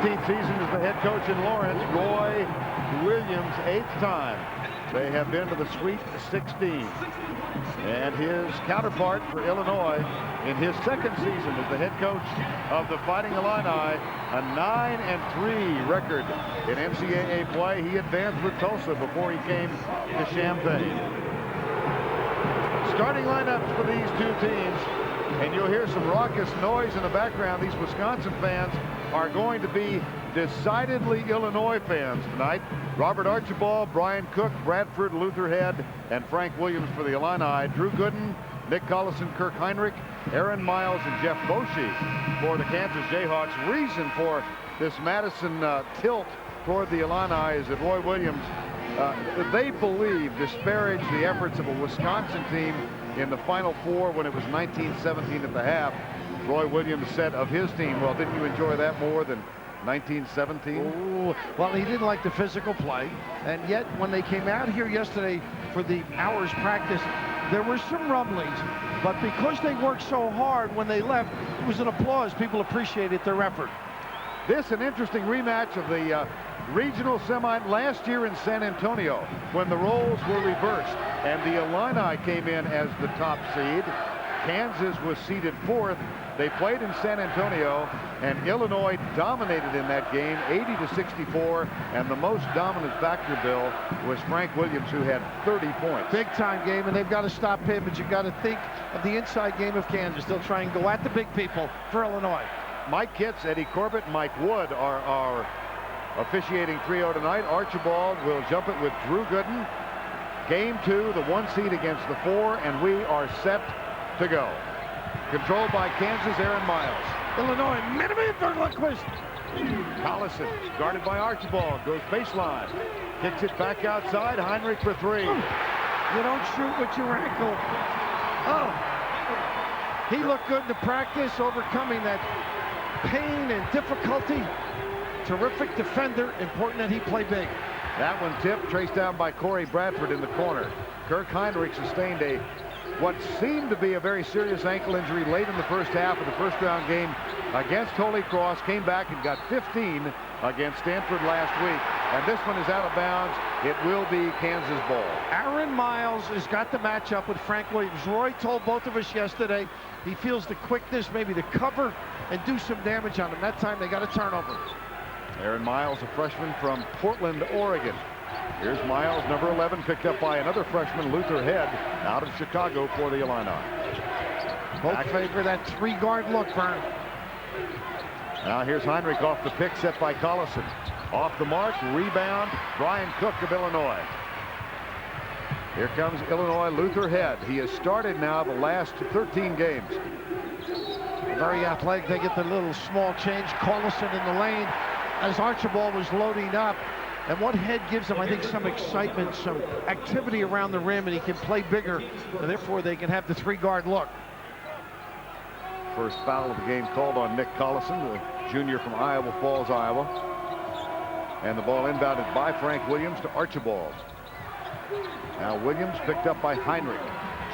15th season as the head coach in Lawrence. Roy Williams, 8th time they have been to the Sweet 16. And his counterpart for Illinois in his second season as the head coach of the Fighting Illini, a 9-3 record in NCAA play. He advanced with Tulsa before he came to Champaign. Starting lineups for these two teams, and you'll hear some raucous noise in the background. These Wisconsin fans are going to be decidedly Illinois fans tonight. Robert Archibald, Brian Cook, Bradford, Luther Head, and Frank Williams for the Illini. Drew Gooden, Nick Collison, Kirk Heinrich, Aaron Miles, and Jeff Boschee for the Kansas Jayhawks. Reason for this Madison tilt toward the Illini is that Roy Williams, they believe, disparaged the efforts of a Wisconsin team in the Final Four when it was 19-17 at the half. Roy Williams said of his team, well, didn't you enjoy that more than 19-17? Well, he didn't like the physical play, and yet when they came out here yesterday for the hours practice, there were some rumblings, but because they worked so hard when they left, it was an applause. People appreciated their effort. This an interesting rematch of the regional semi last year in San Antonio when the roles were reversed and the Illini came in as the top seed. Kansas was seeded 4th. They played in San Antonio, and Illinois dominated in that game, 80-64, and the most dominant factor, Bill, was Frank Williams, who had 30 points. Big-time game, and they've got to stop him, but you've got to think of the inside game of Kansas. They'll try and go at the big people for Illinois. Mike Kitts, Eddie Corbett, and Mike Wood are our officiating trio tonight. Archibald will jump it with Drew Gooden. Game 2, the 1 seed against the 4, and we are set to go. Controlled by Kansas, Aaron Miles. Illinois, minimum Berglundquist. Collison, guarded by Archibald, goes baseline. Kicks it back outside, Heinrich for 3. You don't shoot with your ankle. Oh, he looked good in the practice, overcoming that pain and difficulty. Terrific defender, important that he play big. That one tipped, traced down by Corey Bradford in the corner. Kirk Heinrich sustained what seemed to be a very serious ankle injury late in the first half of the first round game against Holy Cross. Came back and got 15 against Stanford last week. And this one is out of bounds. It will be Kansas ball. Aaron Miles has got the matchup with Frank Williams. Roy told both of us yesterday he feels the quickness maybe to cover and do some damage on him. That time they got a turnover. Aaron Miles, a freshman from Portland, Oregon. Here's Miles, number 11, picked up by another freshman, Luther Head, out of Chicago for the Illini. Both favor that 3-guard look, Vern. Now here's Heinrich off the pick set by Collison. Off the mark, rebound, Brian Cook of Illinois. Here comes Illinois, Luther Head. He has started now the last 13 games. Very athletic. They get the little small change. Collison in the lane as Archibald was loading up. And what Head gives him, I think, some excitement, some activity around the rim, and he can play bigger, and therefore they can have the 3-guard look. First foul of the game called on Nick Collison, the junior from Iowa Falls, Iowa. And the ball inbounded by Frank Williams to Archibald. Now Williams picked up by Heinrich.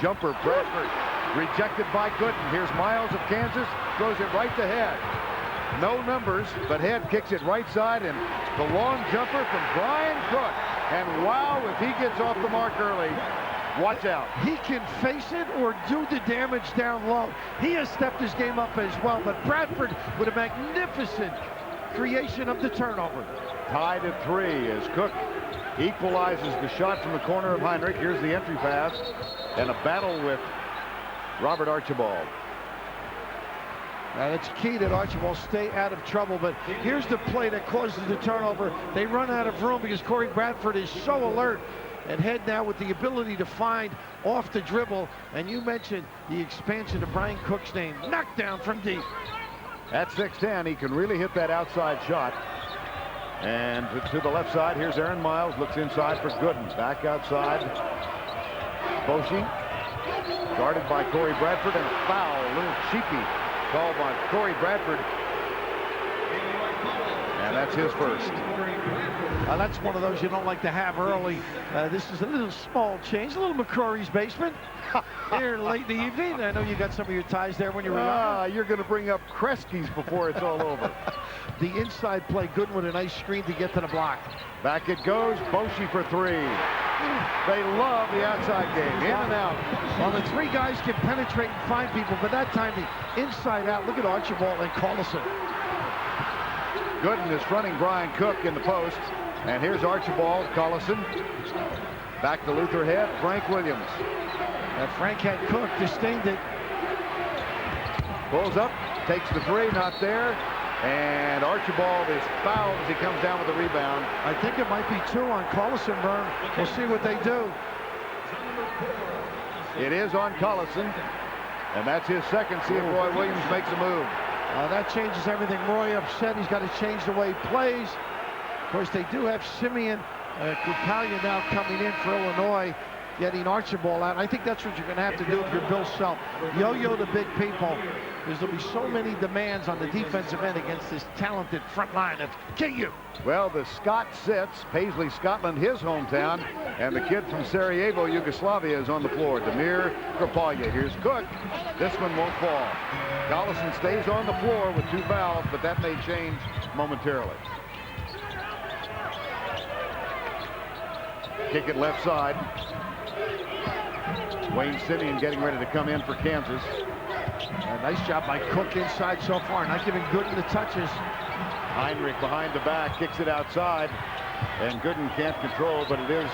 Jumper, Bradford, rejected by Gooden. Here's Miles of Kansas, throws it right to Head. No numbers, but Head kicks it right side, and the long jumper from Brian Cook. And wow, if he gets off the mark early, watch out. He can face it or do the damage down low. He has stepped his game up as well, but Bradford with a magnificent creation of the turnover. Tied at 3 as Cook equalizes the shot from the corner of Heinrich. Here's the entry pass, and a battle with Robert Archibald. Now it's key that Archibald stay out of trouble, but here's the play that causes the turnover. They run out of room because Corey Bradford is so alert, and Head now with the ability to find off the dribble. And you mentioned the expansion of Brian Cook's name. Knocked down from deep. At 6'10", he can really hit that outside shot. And to the left side, here's Aaron Miles, looks inside for Gooden. Back outside, Boschee, guarded by Corey Bradford, and a foul, a little cheeky call by Corey Bradford. And that's his first. That's one of those you don't like to have early. This is a little small change, a little McCrory's basement here late in the evening. I know you got some of your ties there when you were younger. You're going to bring up Kresge's before it's all over. The inside play, good with a nice screen to get to the block. Back it goes, Boshi for three. They love the outside game, in and out. Well, the three guys can penetrate and find people, but that time the inside out. Look at Archibald and Collison. Gooden is fronting Brian Cook in the post. And here's Archibald, Collison. Back to Luther Head, Frank Williams. Frank had Cook, disdained it. Pulls up, takes the three, not there. And Archibald is fouled as he comes down with the rebound. I think it might be two on Collison, Vern. We'll see what they do. It is on Collison. And that's his second. See if Roy Williams makes a move. That changes everything. Roy upset. He's got to change the way he plays. Of course, they do have Simeon Kupalia now coming in for Illinois, getting Archibald out. I think that's what you're going to have to do if you're Bill Self. Yo-yo the big people, because there'll be so many demands on the defensive end against this talented front line of KU. Well, the Scot sits, Paisley, Scotland, his hometown, and the kid from Sarajevo, Yugoslavia, is on the floor. Damir Kupalia. Here's Cook. This one won't fall. Collison stays on the floor with two fouls, but that may change momentarily. Kick it left side. Wayne Simeon getting ready to come in for Kansas. A nice job by Cook inside so far, not giving Gooden the touches. Heinrich behind the back, kicks it outside, and Gooden can't control, but it is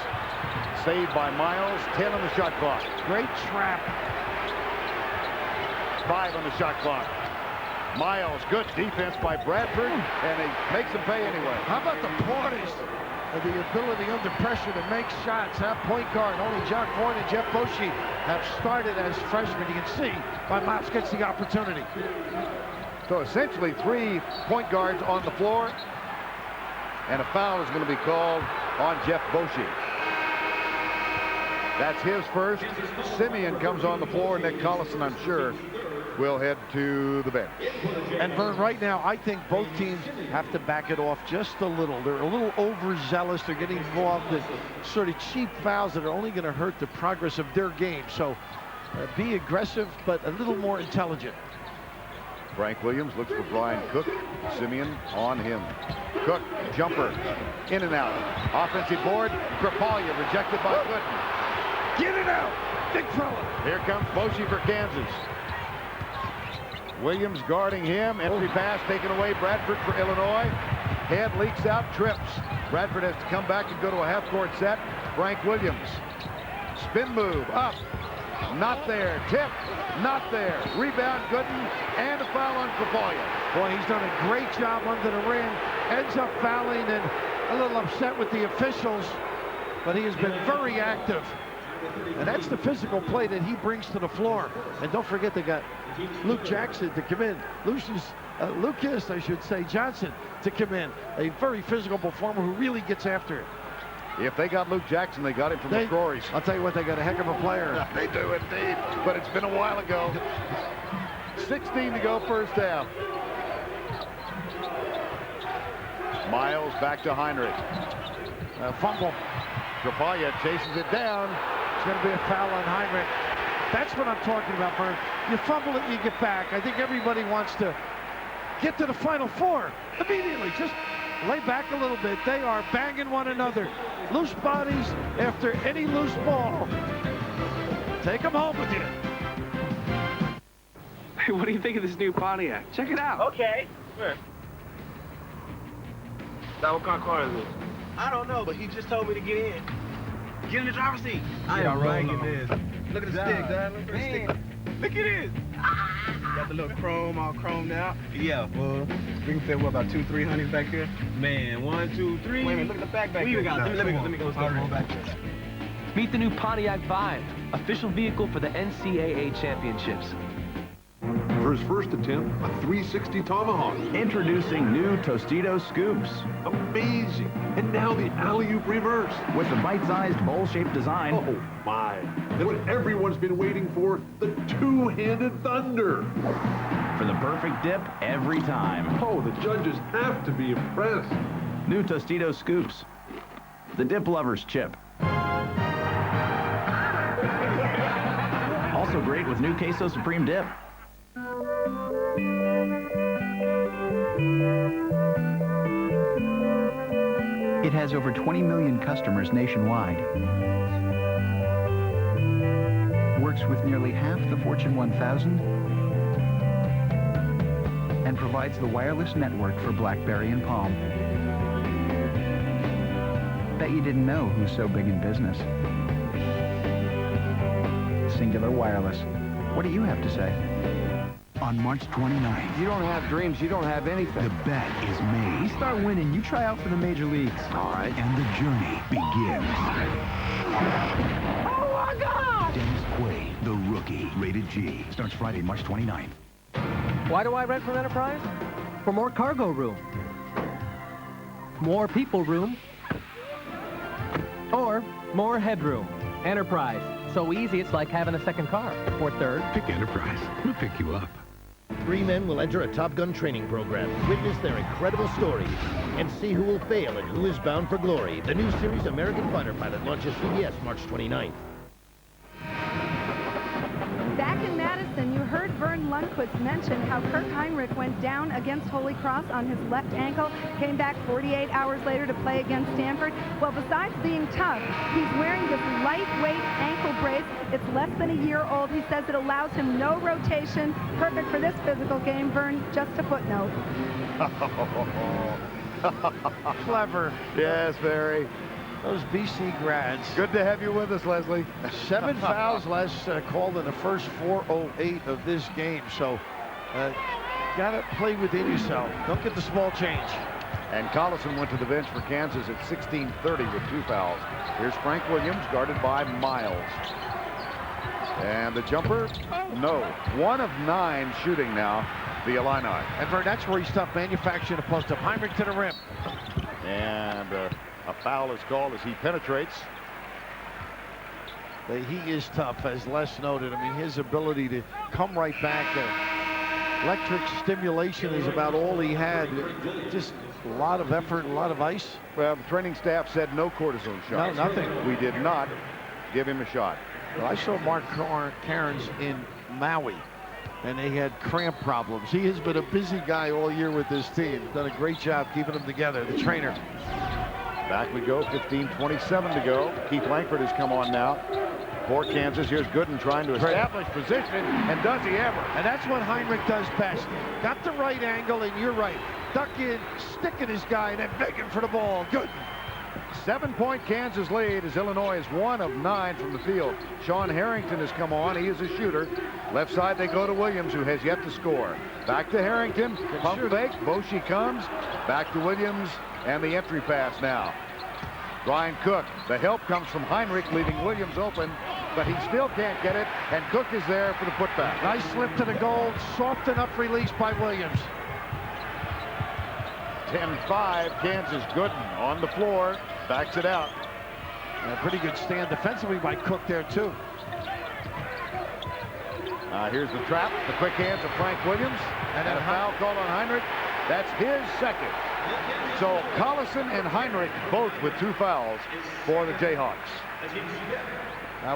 saved by Miles. 10 on the shot clock. Great trap. 5 on the shot clock. Miles, good defense by Bradford, and he makes him pay anyway. How about the poise? The ability under pressure to make shots. That point guard, only John Foyne and Jeff Boshi have started as freshmen. You can see why Miles gets the opportunity. So essentially 3 point guards on the floor, and a foul is going to be called on Jeff Boshi. That's his first. Simeon comes on the floor. Nick Collison, I'm sure, will head to the bench. And Vern, right now, I think both teams have to back it off just a little. They're a little overzealous. They're getting involved in sort of cheap fouls that are only going to hurt the progress of their game. So be aggressive, but a little more intelligent. Frank Williams looks for Brian Cook. Simeon on him. Cook, jumper, in and out. Offensive board, Kupalia rejected by Gooden. Get it out, big fella. Here comes Boshi for Kansas. Williams guarding him. Entry pass taken away. Bradford for Illinois. Head leaks out, trips. Bradford has to come back and go to a half-court set. Frank Williams. Spin move, up. Not there. Tip, not there. Rebound, Gooden, and a foul on Kupalia. Boy, he's done a great job under the rim. Ends up fouling and a little upset with the officials, but he has been very active. And that's the physical play that he brings to the floor. And don't forget, they got Luke Jackson to come in. Lucas, I should say, Johnson to come in. A very physical performer who really gets after it. If they got Luke Jackson, they got him from McCrory's. I'll tell you what, they got a heck of a player. They do indeed, but it's been a while ago. 16 to go first half. Miles back to Heinrich. Fumble. Kupalia chases it down. It's going to be a foul on Heinrich. That's what I'm talking about, Vern. You fumble it, you get back. I think everybody wants to get to the Final Four immediately. Just lay back a little bit. They are banging one another. Loose bodies after any loose ball. Take them home with you. Hey, what do you think of this new Pontiac? Check it out. Okay. Where? Now, what kind of car is this? I don't know, but he just told me to get in. Get in the driver's seat. I am liking this. Look at the stick, Dad. Look at this. Got the little chrome, all chromed out. Yeah, well, we can fit, what, about 200-300 back here? Man, 1, 2, 3. Wait a minute, look at the back there. Let me go back there. Meet the new Pontiac Vibe, official vehicle for the NCAA championships. For his first attempt, a 360 tomahawk. Introducing new Tostitos Scoops. Amazing. And now the alley-oop reverse. With the bite-sized bowl-shaped design. Oh, my. And what everyone's been waiting for, the two-handed thunder. for the perfect dip every time. Oh, the judges have to be impressed. New Tostitos Scoops. The dip lover's chip. Also great with new Queso Supreme dip. It has over 20 million customers nationwide. Works with nearly half the Fortune 1000 and provides the wireless network for BlackBerry and Palm. Bet you didn't know who's so big in business. Singular Wireless. What do you have to say? On March 29th. You don't have dreams, you don't have anything. The bet is made. You start winning, you try out for the major leagues. All right. And the journey begins. Oh my God! Dennis Quaid, the rookie, rated G. Starts Friday, March 29th. Why do I rent from Enterprise? For more cargo room. More people room. Or more headroom. Enterprise. So easy, it's like having a second car. Or third. Pick Enterprise. We'll pick you up. 3 men will enter a Top Gun training program, witness their incredible stories, and see who will fail and who is bound for glory. The new series American Fighter Pilot launches CBS March 29th. Back in Madison, you heard Vern Lundquist mention how Kirk Heinrich went down against Holy Cross on his left ankle, came back 48 hours later to play against Stanford. Well, besides being tough, he's wearing this lightweight ankle brace. It's less than a year old. He says it allows him no rotation. Perfect for this physical game, Vern. Just a footnote. Clever. Yes, very. Those BC grads. Good to have you with us, Leslie. 7 fouls less called in the first 4:08 of this game. So, got to play within yourself. Don't get the small change. And Collison went to the bench for Kansas at 16:30 with 2 fouls. Here's Frank Williams, guarded by Miles. And the jumper, no. 1 of 9 shooting now, the Illini. And Vern, that's where he's tough, manufacturing a post-up. Heinrich to the rim. And a foul is called as he penetrates. He is tough, as Les noted. I mean, his ability to come right back. Electric stimulation is about all he had. Just a lot of effort, a lot of ice. Well, the training staff said no cortisone shots. No, nothing. We did not give him a shot. Well, I saw Mark Cairns in Maui, and they had cramp problems. He has been a busy guy all year with this team. Done a great job keeping them together, the trainer. Back we go, 15:27 to go. Keith Langford has come on now for Kansas. Here's Gooden trying to establish position, and does he ever? And that's what Heinrich does best. Got the right angle, and you're right. Duck in, sticking his guy, and then begging for the ball. Good. 7-point Kansas lead as Illinois is 1 of 9 from the field. Sean Harrington has come on. He is a shooter. Left side they go to Williams, who has yet to score. Back to Harrington. Pump fake. Boshi comes. Back to Williams. And the entry pass now. Brian Cook. The help comes from Heinrich, leaving Williams open, but he still can't get it, and Cook is there for the putback. Nice slip to the goal. Soft enough release by Williams. 10-5, Kansas. Gooden on the floor. Backs it out. And a pretty good stand defensively by Cook there, too. Here's the trap. The quick hands of Frank Williams. And a foul called on Heinrich. That's his second. So Collison and Heinrich both with 2 fouls for the Jayhawks.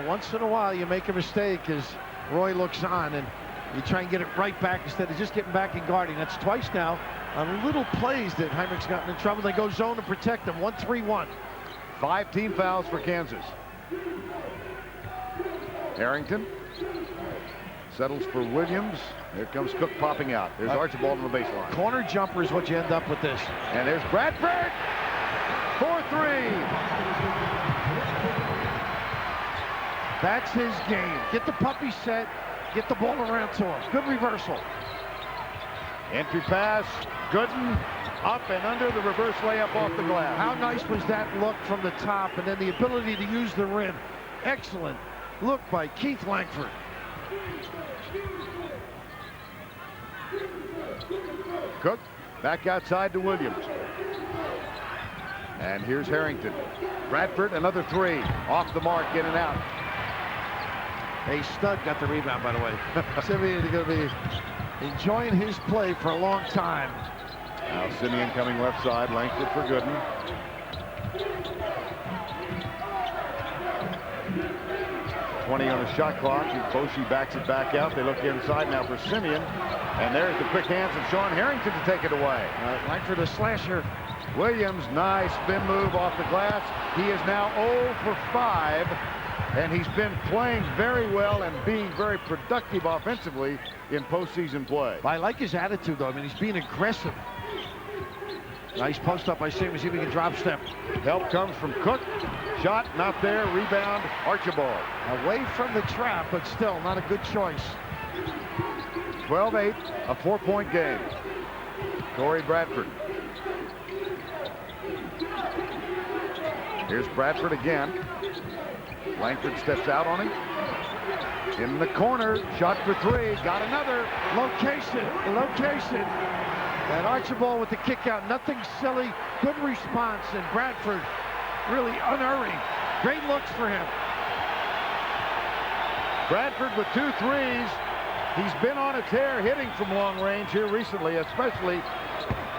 Once in a while you make a mistake as Roy looks on and you try and get it right back instead of just getting back and guarding. That's twice now on little plays that Heinrich's gotten in trouble. They go zone to protect them. 1-3-1. 5 team fouls for Kansas. Harrington settles for Williams. Here comes Cook popping out. There's Archibald on the baseline. Corner jumper is what you end up with this. And there's Bradford for 3. That's his game. Get the puppy set. Get the ball around to him. Good reversal. Entry pass. Gooden up and under the reverse layup off the glass. How nice was that look from the top, and then the ability to use the rim. Excellent look by Keith Langford. Cook back outside to Williams. And here's Harrington. Bradford, another 3. Off the mark, in and out. Hey, Stud got the rebound, by the way. Simeon is going to be enjoying his play for a long time. Now Simeon coming left side, Langford for Gooden. .20 on the shot clock. Boshi backs it back out. They look inside now for Simeon. And there's the quick hands of Sean Harrington to take it away. Langford a slasher. Williams, nice spin move off the glass. He is now 0 for 5. And he's been playing very well and being very productive offensively in postseason play. I like his attitude, though. I mean, he's being aggressive. Nice post up by Simmons. See if he can drop step. Help comes from Cook. Shot not there. Rebound Archibald. Away from the trap, but still not a good choice. 12-8, a 4-point game. Corey Bradford. Here's Bradford again. Langford steps out on him. In the corner, shot for 3. Got another. Location. And Archibald with the kick out. Nothing silly. Good response. And Bradford really unerring. Great looks for him. Bradford with 2 threes. He's been on a tear hitting from long range here recently, especially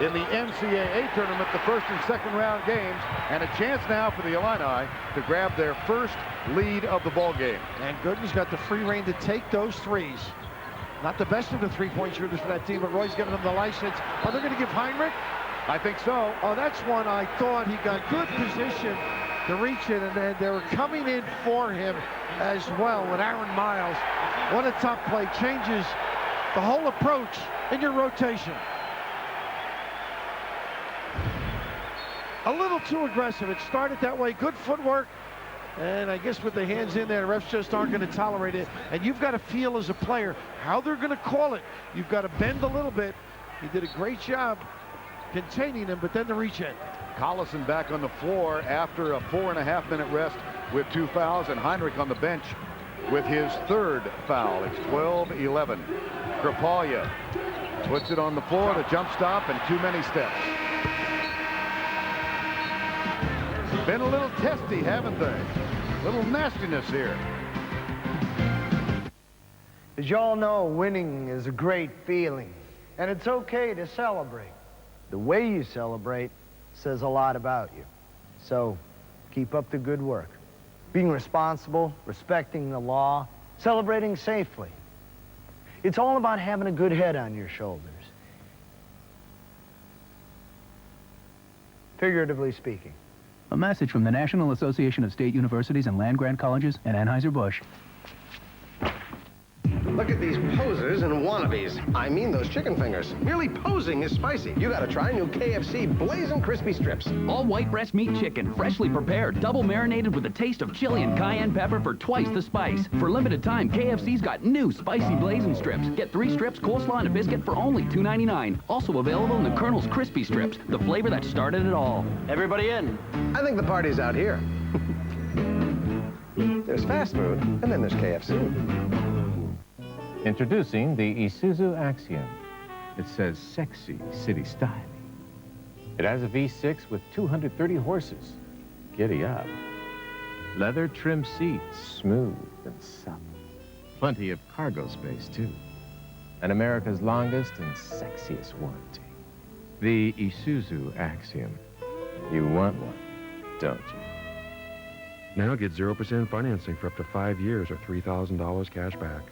in the NCAA tournament, the first and second round games, and a chance now for the Illini to grab their first lead of the ball game. And Gooden's got the free rein to take those threes. Not the best of the three-point shooters for that team, but Roy's giving them the license. Are they going to give Heinrich? I think so. Oh, that's one I thought he got good position to reach it, and then they were coming in for him as well with Aaron Miles. What a tough play. Changes the whole approach in your rotation. A little too aggressive. It started that way. Good footwork. And I guess with the hands in there, the refs just aren't going to tolerate it. And you've got to feel as a player how they're going to call it. You've got to bend a little bit. He did a great job containing him, but then the reach in. Collison back on the floor after a 4.5-minute rest with 2 fouls, and Heinrich on the bench with his 3rd foul. It's 12-11. Krapalja puts it on the floor, the jump stop, and too many steps. Been a little testy, haven't they? A little nastiness here. As y'all know, winning is a great feeling, and it's okay to celebrate. The way you celebrate says a lot about you. So, keep up the good work. Being responsible, respecting the law, celebrating safely. It's all about having a good head on your shoulders. Figuratively speaking. A message from the National Association of State Universities and Land-Grant Colleges and Anheuser-Busch. Look at these posers and wannabes. I mean those chicken fingers. Merely posing is spicy. You gotta try new KFC Blazing Crispy Strips. All white breast meat chicken, freshly prepared, double marinated with a taste of chili and cayenne pepper for twice the spice. For limited time, KFC's got new spicy Blazing Strips. Get 3 strips, coleslaw, and a biscuit for only $2.99. Also available in the Colonel's Crispy Strips, the flavor that started it all. Everybody in. I think the party's out here. There's fast food, and then there's KFC. Introducing the Isuzu Axiom. It says sexy city styling. It has a V6 with 230 horses. Giddy up. Leather trim seats, smooth and supple. Plenty of cargo space, too. And America's longest and sexiest warranty. The Isuzu Axiom. You want one, don't you? Now get 0% financing for up to 5 years or $3,000 cash back.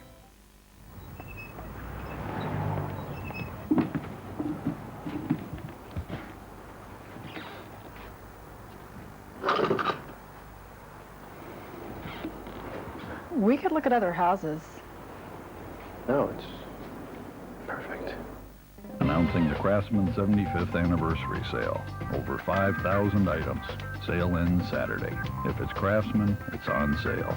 We could look at other houses. No, it's perfect. Announcing the Craftsman 75th Anniversary Sale. Over 5,000 items. Sale ends Saturday. If it's Craftsman, it's on sale.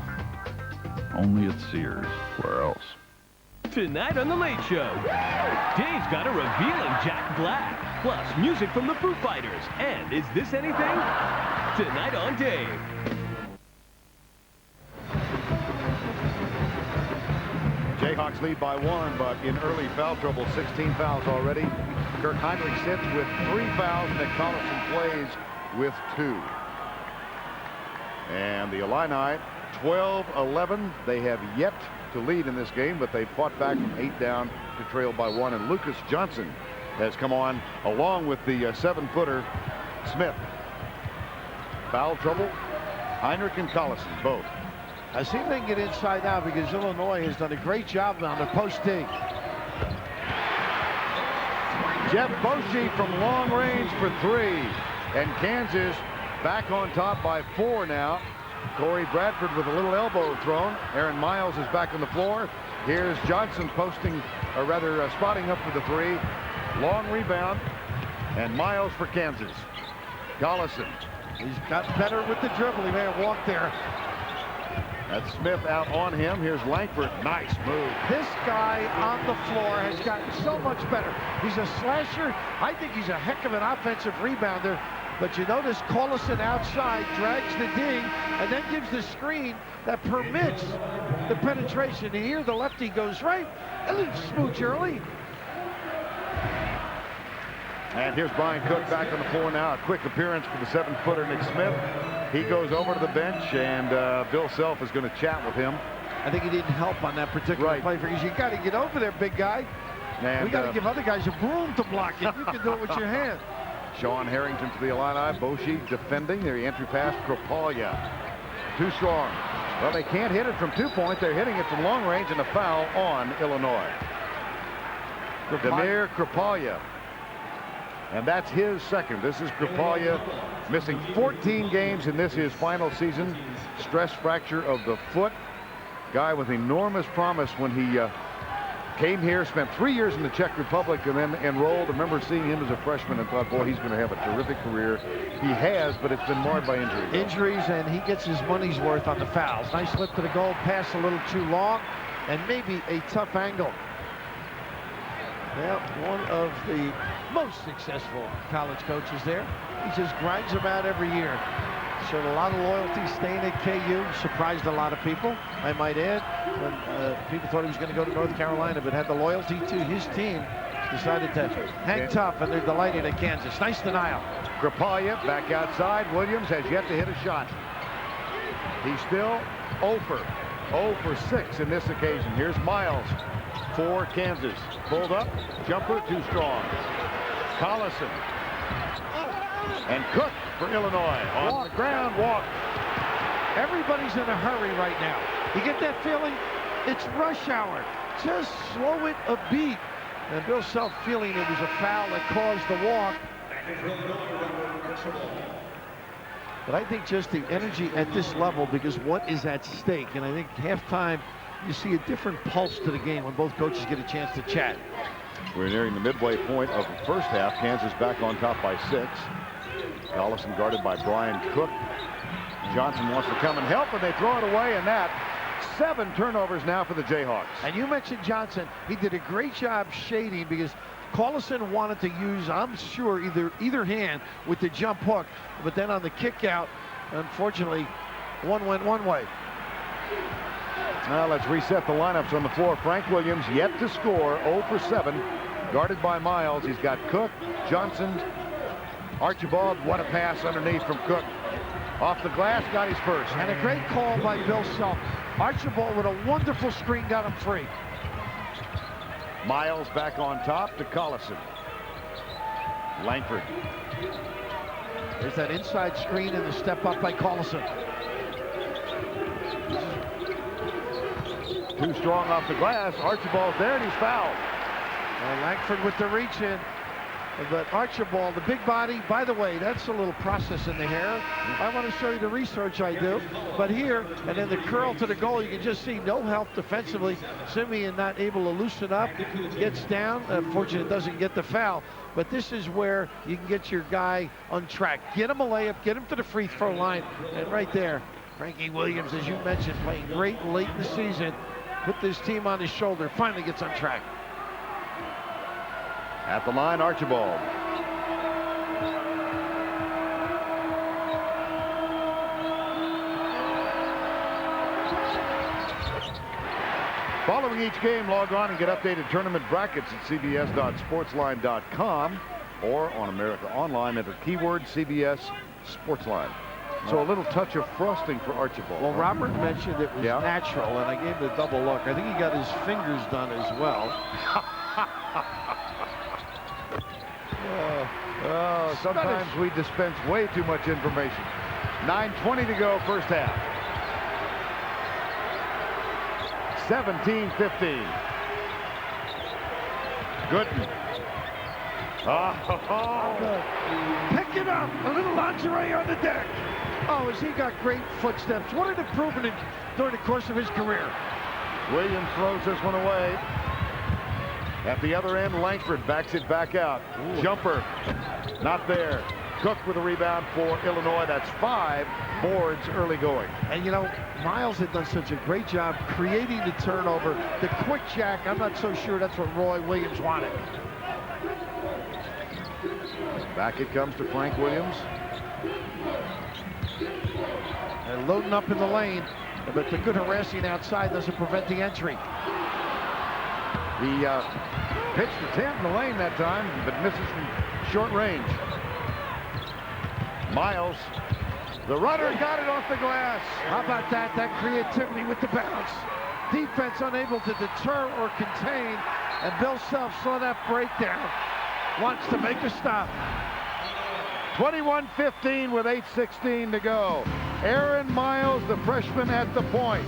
Only at Sears. Where else? Tonight on The Late Show, Dave's got a revealing Jack Black, plus music from the Foo Fighters. And is this anything? Tonight on Dave. Jayhawks lead by 1, but in early foul trouble, 16 fouls already. Kirk Heinrich sits with 3 fouls. Nick Collison plays with 2. And the Illini, 12-11. They have yet to lead in this game, but they fought back from 8 down to trail by 1. And Lucas Johnson has come on along with the 7-footer Smith. Foul trouble. Heinrich and Collison both. I see if they can get inside now because Illinois has done a great job on the post D. Jeff Boschee from long range for 3. And Kansas back on top by 4 now. Corey Bradford with a little elbow thrown. Aaron Miles is back on the floor. Here's Johnson posting, or rather spotting up for the 3. Long rebound. And Miles for Kansas. Collison. He's gotten better with the dribble. He may have walked there. That's Smith out on him. Here's Langford. Nice move. This guy on the floor has gotten so much better. He's a slasher. I think he's a heck of an offensive rebounder. But you notice Collison outside drags the ding and then gives the screen that permits the penetration. And here the lefty goes right. A little smooch early. And here's Brian Cook back on the floor now. A quick appearance for the 7-footer Nick Smith. He goes over to the bench, and Bill Self is going to chat with him. I think he didn't help on that particular play because you got to get over there, big guy. And, we got to give other guys a broom to block it. You can do it with your hand. Sean Harrington to the Illini. Boschee defending. Their entry pass, Krapalya. Too strong. Well, they can't hit it from 2-point. They're hitting it from long range, and a foul on Illinois. Damir Krapalya. And that's his second. This is Krapalya, missing 14 games in this his final season. Stress fracture of the foot. Guy with enormous promise when he came here, spent 3 years in the Czech Republic, and then enrolled. I remember seeing him as a freshman and thought, boy, he's going to have a terrific career. He has, but it's been marred by injuries. Injuries, and he gets his money's worth on the fouls. Nice slip to the goal, pass a little too long, and maybe a tough angle. Well, one of the most successful college coaches there. He just grinds them out every year. Showed a lot of loyalty staying at KU. Surprised a lot of people, I might add, when people thought he was going to go to North Carolina, but had the loyalty to his team. Decided to hang tough, and they're delighted at Kansas. Nice denial. Krapalya back outside. Williams has yet to hit a shot. He's still 0 for 6 in this occasion. Here's Miles for Kansas. Pulled up, jumper too strong. Collison. And Cook for Illinois. On the ground, walk. Everybody's in a hurry right now. You get that feeling? It's rush hour. Just slow it a beat. And Bill Self feeling it was a foul that caused the walk. But I think just the energy at this level, because what is at stake? And I think halftime, you see a different pulse to the game when both coaches get a chance to chat. We're nearing the midway point of the first half. Kansas back on top by 6. Collison guarded by Brian Cook. Johnson wants to come and help, and they throw it away, and that 7 turnovers now for the Jayhawks. And you mentioned Johnson. He did a great job shading because Collison wanted to use, I'm sure, either hand with the jump hook, but then on the kick out, unfortunately, one went one way. Now let's reset the lineups on the floor. Frank Williams yet to score, 0 for 7, guarded by Miles. He's got Cook, Johnson, Archibald. What a pass underneath from Cook. Off the glass, got his first. And a great call by Bill Self. Archibald with a wonderful screen got him free. Miles back on top to Collison. Langford. There's that inside screen and the step up by Collison. Too strong off the glass. Archibald's there and he's fouled. Langford with the reach in. But Archibald, the big body, by the way, that's a little process in the hair. I want to show you the research I do. But here, and then the curl to the goal, you can just see no help defensively. Simeon not able to loosen up, gets down. Unfortunately, doesn't get the foul. But this is where you can get your guy on track. Get him a layup, get him to the free throw line. And right there, Frankie Williams, as you mentioned, playing great late in the season. Put this team on his shoulder, finally gets on track. At the line, Archibald. Following each game, log on and get updated tournament brackets at cbs.sportsline.com or on America Online. Enter keyword CBS Sportsline. So a little touch of frosting for Archibald. Well, Robert mentioned it was natural, and I gave him a double look. I think he got his fingers done as well. Sometimes we dispense way too much information. 9:20 to go, first half. 17-15. Gooden. Pick it up. A little lingerie on the deck. Oh, has he got great footsteps. What an improvement during the course of his career. Williams throws this one away. At the other end, Langford backs it back out. Jumper, not there. Cook with a rebound for Illinois. That's 5 boards early going. And, you know, Miles had done such a great job creating the turnover. The quick jack, I'm not so sure that's what Roy Williams wanted. Back it comes to Frank Williams. And loading up in the lane, but the good harassing outside doesn't prevent the entry. He pitched the 10 in the lane that time, but misses from short range. Miles, the runner got it off the glass. How about that? That creativity with the bounce. Defense unable to deter or contain, and Bill Self saw that breakdown. Wants to make a stop. 21-15 with 8:16 to go. Aaron Miles, the freshman at the point.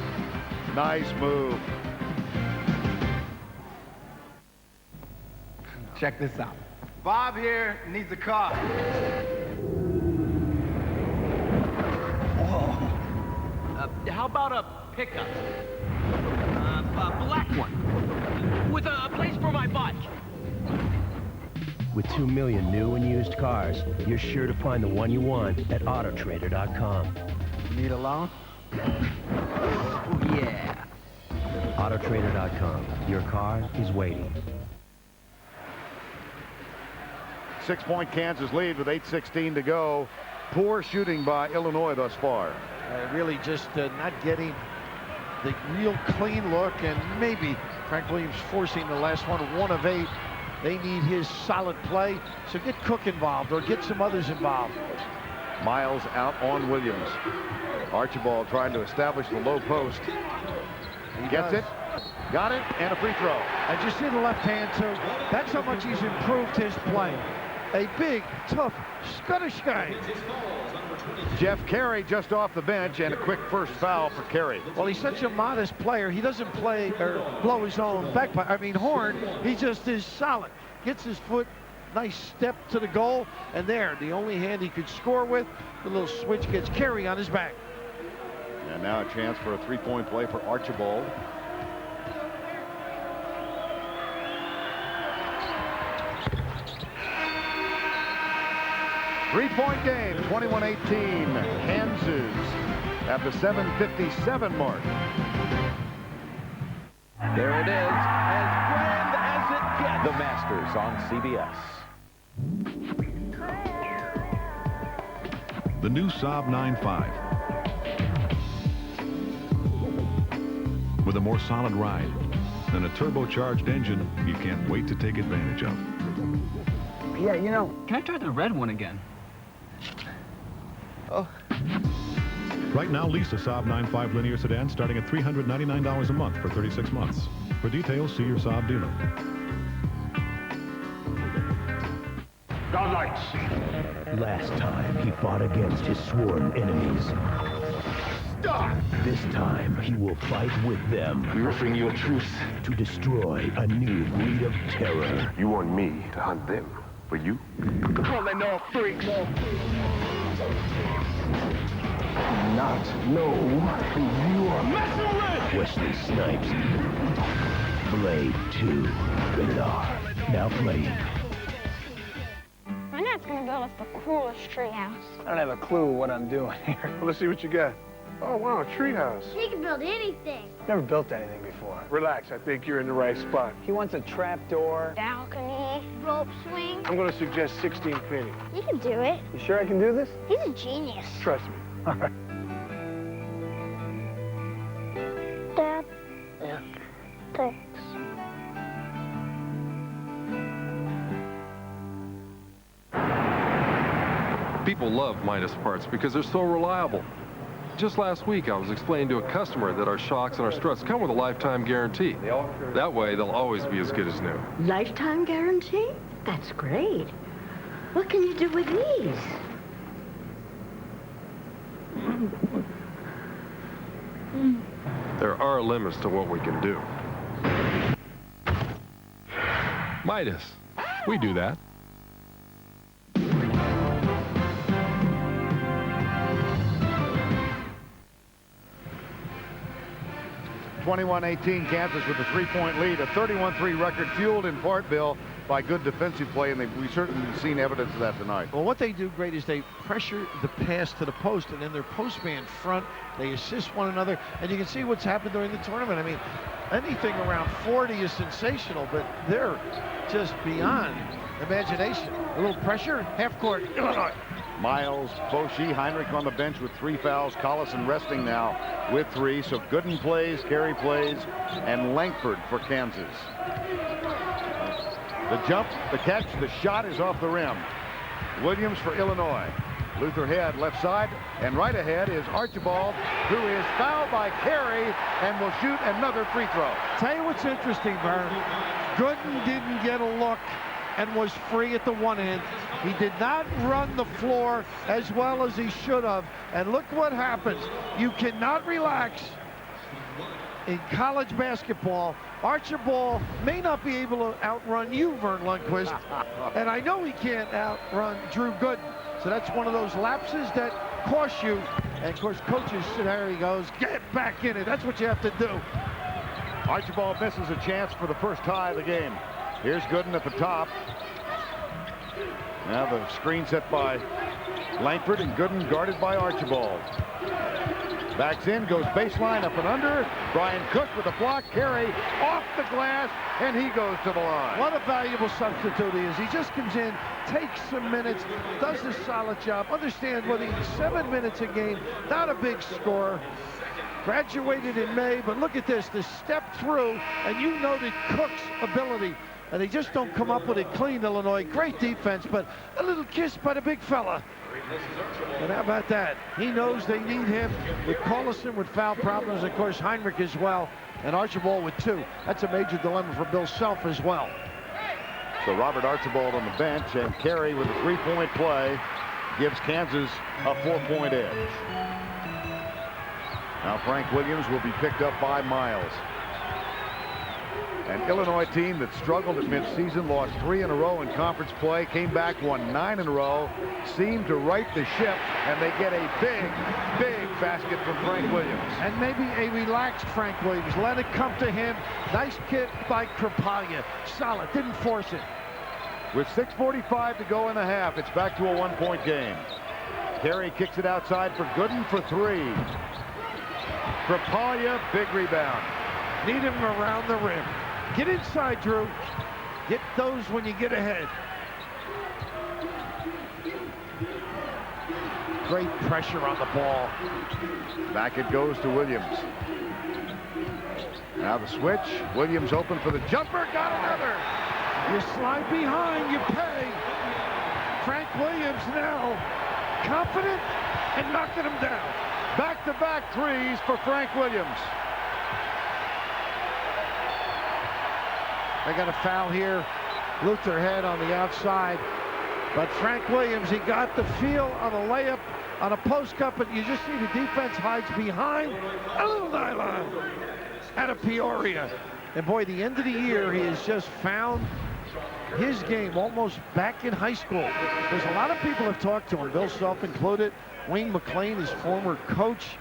Nice move. Check this out. Bob here needs a car. How about a pickup? A black one. With a place for my bike. With 2 million new and used cars, you're sure to find the one you want at Autotrader.com. Need a loan? Yeah. Autotrader.com. Your car is waiting. 6-point Kansas lead with 8:16 to go. Poor shooting by Illinois thus far. Really just not getting the real clean look, and maybe Frank Williams forcing the last one of 8. They need his solid play, so get Cook involved or get some others involved. Miles out on Williams. Archibald trying to establish the low post. He gets it, got it, and a free throw. And you see the left hand, too. That's how much he's improved his play. A big, tough Scottish guy. Jeff Carey just off the bench, and a quick first foul for Carey. Well, he's such a modest player. He doesn't play or blow his own horn. He just is solid. Gets his foot, nice step to the goal, and there, the only hand he could score with, the little switch gets Carey on his back. And now a chance for a three-point play for Archibald. Three-point game, 21-18. Kansas at the 7:57 mark. There it is, as grand as it gets. The Masters on CBS. The new Saab 9.5. With a more solid ride and a turbocharged engine you can't wait to take advantage of. Yeah, you know. Can I try the red one again? Oh. Right now, lease a Saab 9.5 linear sedan starting at $399 a month for 36 months. For details, see your Saab dealer. Godlights. Last time, he fought against his sworn enemies. Stop! This time, he will fight with them. We offering you a truce. To destroy a new breed of terror. You want me to hunt them. For you? Well, they know freaks. Not know who you are messing with! Wesley Snipes. Blade 2. Rated R. Now playing. My dad's gonna build us the coolest treehouse. I don't have a clue what I'm doing here. Well, let's see what you got. Oh, wow, a treehouse. He can build anything. Never built anything before. Relax, I think you're in the right spot. He wants a trap door. Balcony, rope swing. I'm going to suggest 16 penny. You can do it. You sure I can do this? He's a genius. Trust me. All right. Dad? Yeah? Thanks. People People love Midas parts because they're so reliable. Just last week, I was explaining to a customer that our shocks and our struts come with a lifetime guarantee. That way, they'll always be as good as new. Lifetime guarantee? That's great. What can you do with these? There are limits to what we can do. Midas. We do that. 21-18, Kansas with a 3-point lead. A 31-3 record fueled in part, Bill, by good defensive play, and we've certainly seen evidence of that tonight. Well, what they do great is they pressure the pass to the post, and then their postman front, they assist one another, and you can see what's happened during the tournament. I mean, anything around 40 is sensational, but they're just beyond imagination. A little pressure, half court, Illinois. Miles, Foshi, Heinrich on the bench with 3 fouls. Collison resting now with 3. So Gooden plays, Carey plays, and Langford for Kansas. The jump, the catch, the shot is off the rim. Williams for Illinois. Luther Head left side, and right ahead is Archibald, who is fouled by Carey and will shoot another free throw. Tell you what's interesting, Vern. Gooden didn't get a look and was free at the one end. He did not run the floor as well as he should have. And look what happens. You cannot relax in college basketball. Archibald may not be able to outrun you, Vern Lundquist. And I know he can't outrun Drew Gooden. So that's one of those lapses that cost you. And of course, coaches, there he goes, get back in it. That's what you have to do. Archibald misses a chance for the first tie of the game. Here's Gooden at the top. Now the screen set by Langford, and Gooden guarded by Archibald. Backs in, goes baseline, up and under. Brian Cook with a block. Carey off the glass, and he goes to the line. What a valuable substitute he is. He just comes in, takes some minutes, does a solid job. Understand what he's 7 minutes a game, not a big scorer. Graduated in May, but look at this, the step through, and you noted Cook's ability. And they just don't come up with it clean, Illinois. Great defense, but a little kiss by the big fella. And how about that? He knows they need him with Collison with foul problems, of course, Heinrich as well, and Archibald with 2. That's a major dilemma for Bill Self as well. So Robert Archibald on the bench, and Carey with a 3-point play gives Kansas a 4-point edge. Now Frank Williams will be picked up by Miles. An Illinois team that struggled at midseason, lost 3 in a row in conference play, came back, won 9 in a row, seemed to right the ship, and they get a big, big basket from Frank Williams. And maybe a relaxed Frank Williams. Let it come to him. Nice kick by Krapalia. Solid, didn't force it. With 6:45 to go in the half, it's back to a 1-point game. Carey kicks it outside for Gooden for 3. Krapalia, big rebound. Need him around the rim. Get inside, Drew. Get those when you get ahead. Great pressure on the ball. Back it goes to Williams. Now the switch. Williams open for the jumper. Got another. You slide behind, you pay. Frank Williams now confident and knocking him down. Back-to-back threes for Frank Williams. They got a foul here. Luther Head on the outside. But Frank Williams, he got the feel on a layup, on a post up, but you just see the defense hides behind. A little nylon out of Peoria. And boy, the end of the year, he has just found his game almost back in high school. There's a lot of people have talked to him, Bill Self included. Wayne McLean, his former coach,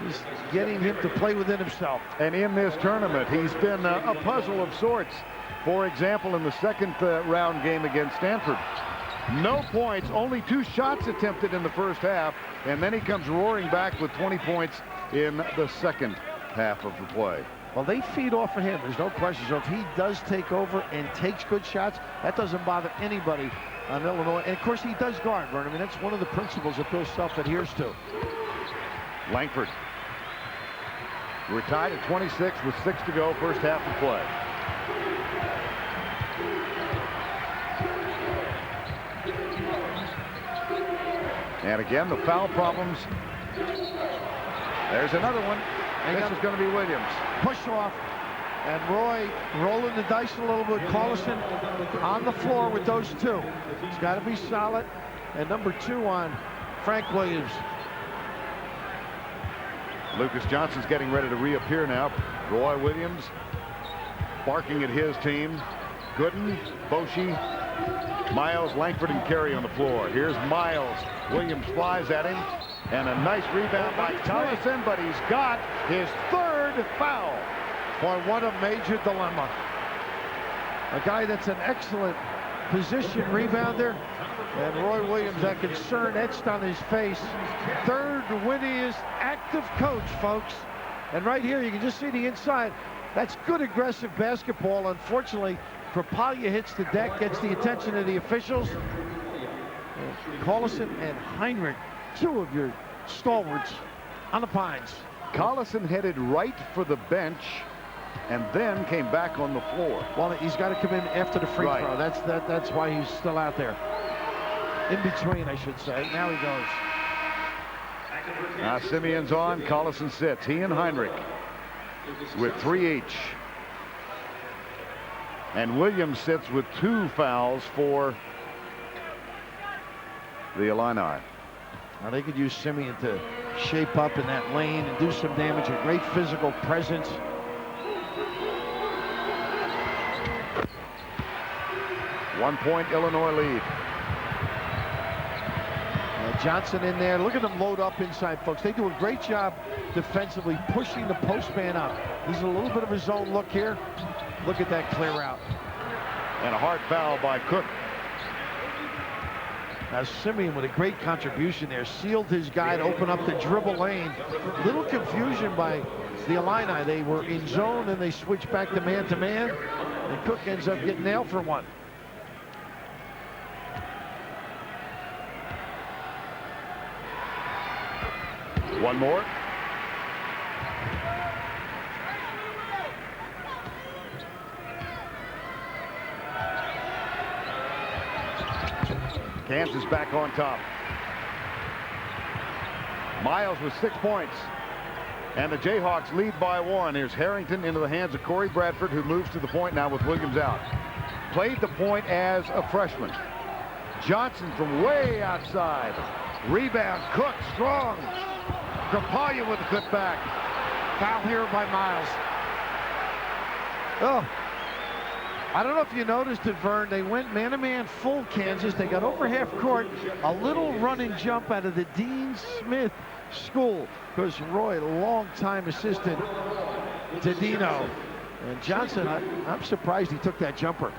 is getting him to play within himself. And in this tournament, he's been a puzzle of sorts. For example, in the second round game against Stanford, no points, only 2 shots attempted in the first half, and then he comes roaring back with 20 points in the second half of the play. Well, they feed off of him. There's no question. So if he does take over and takes good shots, that doesn't bother anybody on Illinois. And, of course, he does guard, Vern. I mean, that's one of the principles that Bill Self adheres to. Langford. We're tied at 26 with 6 to go, first half of play. And again, the foul problems. There's another one. This is going to be Williams. Push off. And Roy rolling the dice a little bit. Collison on the floor with those two. It's got to be solid. And number 2 on Frank Williams. Lucas Johnson's getting ready to reappear now. Roy Williams barking at his team. Gooden, Boshi, Miles, Langford, and Carey on the floor. Here's Miles. Williams flies at him. And a nice rebound by Collison, but he's got his 3rd foul. Boy, what a major dilemma. A guy that's an excellent position rebounder. And Roy Williams, that concern etched on his face. 3rd winningest active coach, folks. And right here, you can just see the inside. That's good aggressive basketball. Unfortunately, Propaglia hits the deck, gets the attention of the officials. Collison and Heinrich, 2 of your stalwarts on the Pines. Collison headed right for the bench and then came back on the floor. Well, he's got to come in after the free throw. That's why he's still out there. In between, I should say. Now he goes. Now Simeon's on. Collison sits. He and Heinrich with 3 each. And Williams sits with 2 fouls for the Illini. Now they could use Simeon to shape up in that lane and do some damage. A great physical presence. One-point Illinois lead. Johnson in there. Look at them load up inside, folks. They do a great job defensively pushing the postman up. He's a little bit of a zone look here. Look at that clear out. And a hard foul by Cook. Now Simeon with a great contribution there. Sealed his guy to open up the dribble lane. Little confusion by the Illini. They were in zone and they switched back to man-to-man. And Cook ends up getting nailed for one. One more. Kansas back on top. Miles with 6 points. And the Jayhawks lead by 1. Here's Harrington into the hands of Corey Bradford, who moves to the point now with Williams out. Played the point as a freshman. Johnson from way outside. Rebound, Cook, strong. Propaglia with a putback. Foul here by Miles. Oh, I don't know if you noticed it, Vern. They went man-to-man full Kansas. They got over half court. A little run and jump out of the Dean Smith school. Because Roy, long-time assistant to Dino. And Johnson, I'm surprised he took that jumper.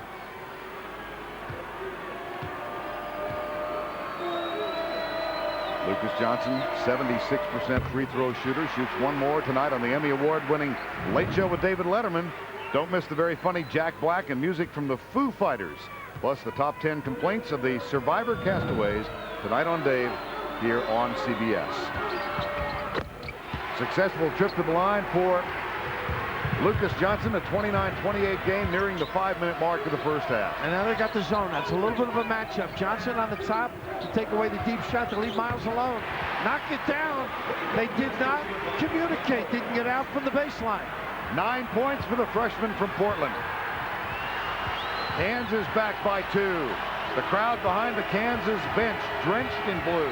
Lucas Johnson, 76% free throw shooter, shoots 1 more tonight on the Emmy Award-winning Late Show with David Letterman. Don't miss the very funny Jack Black and music from the Foo Fighters, plus the top 10 complaints of the survivor castaways tonight on Dave here on CBS. Successful trip to the line for Lucas Johnson, a 29-28 game nearing the 5-minute mark of the first half. And now they got the zone. That's a little bit of a matchup. Johnson on the top to take away the deep shot to leave Miles alone. Knock it down. They did not communicate. Didn't get out from the baseline. 9 points for the freshman from Portland. Kansas back by 2. The crowd behind the Kansas bench drenched in blue.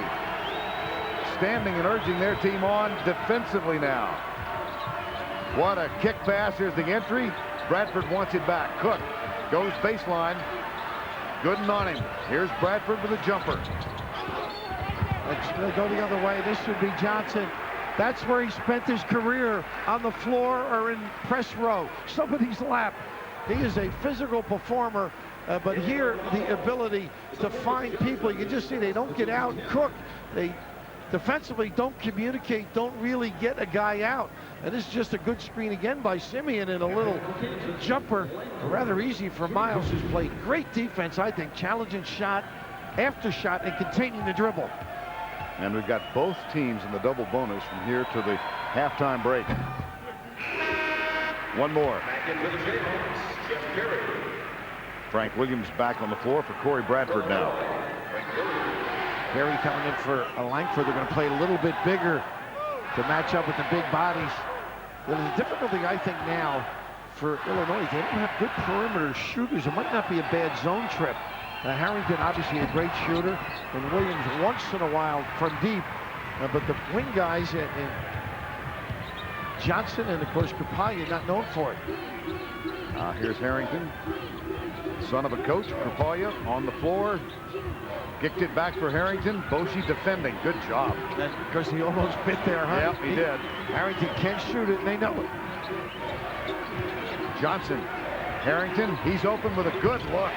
Standing and urging their team on defensively now. What a kick pass. Here's the entry. Bradford wants it back. Cook goes baseline. Gooden on him. Here's Bradford with a jumper. Let's go the other way. This should be Johnson. That's where he spent his career, on the floor or in press row. Somebody's lap. He is a physical performer, but here the ability to find people. You can just see they don't get out and cook. They defensively don't communicate, don't really get a guy out. And this is just a good screen again by Simeon and a little jumper. Rather easy for Miles, who's played great defense, I think. Challenging shot after shot and containing the dribble. And we've got both teams in the double bonus from here to the halftime break. One more. Frank Williams back on the floor for Corey Bradford now. Perry coming in for Langford. They're going to play a little bit bigger to match up with the big bodies. There's a difficulty, I think, now for Illinois. They don't have good perimeter shooters. It might not be a bad zone trip. Harrington, obviously a great shooter, and Williams once in a while from deep. But the wing guys and Johnson and, of course, Krapalya not known for it. Here's Harrington, son of a coach. Krapalya on the floor. Kicked it back for Harrington. Boshi defending. Good job. And because he almost bit there, huh? Yep, he did. Harrington can shoot it, and they know it. Johnson. Harrington, he's open with a good look.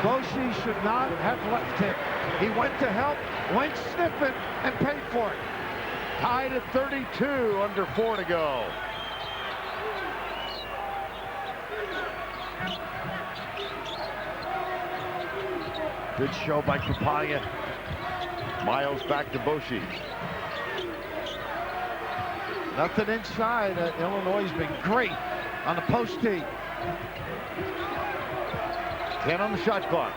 Boshi should not have left him. He went to help, went sniffing, and paid for it. Tied at 32, under 4 to go. Good show by Krapalya. Miles back to Boshi. Nothing inside. Illinois has been great on the post D. 10 on the shot clock.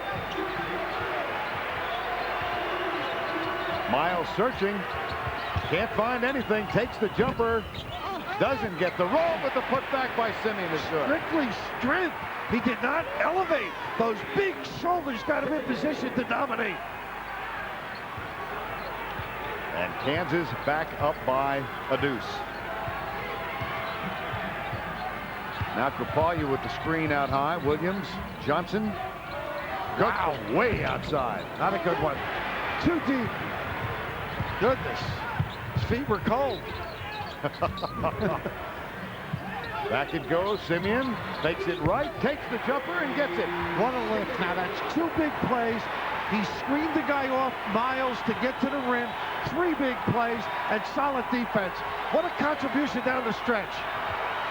Miles searching. Can't find anything. Takes the jumper. Doesn't get the roll, but the putback by Simeon is good. Strictly strength. He did not elevate. Those big shoulders got him in position to dominate. And Kansas back up by a deuce. Now Krapalya with the screen out high. Williams, Johnson. Good. Wow, way outside. Not a good one. Too deep. Goodness. His feet were cold. Back it goes. Simeon takes it right, takes the jumper, and gets it. What a lift. Now that's 2 big plays. He screened the guy off, Miles, to get to the rim. 3 big plays and solid defense. What a contribution down the stretch.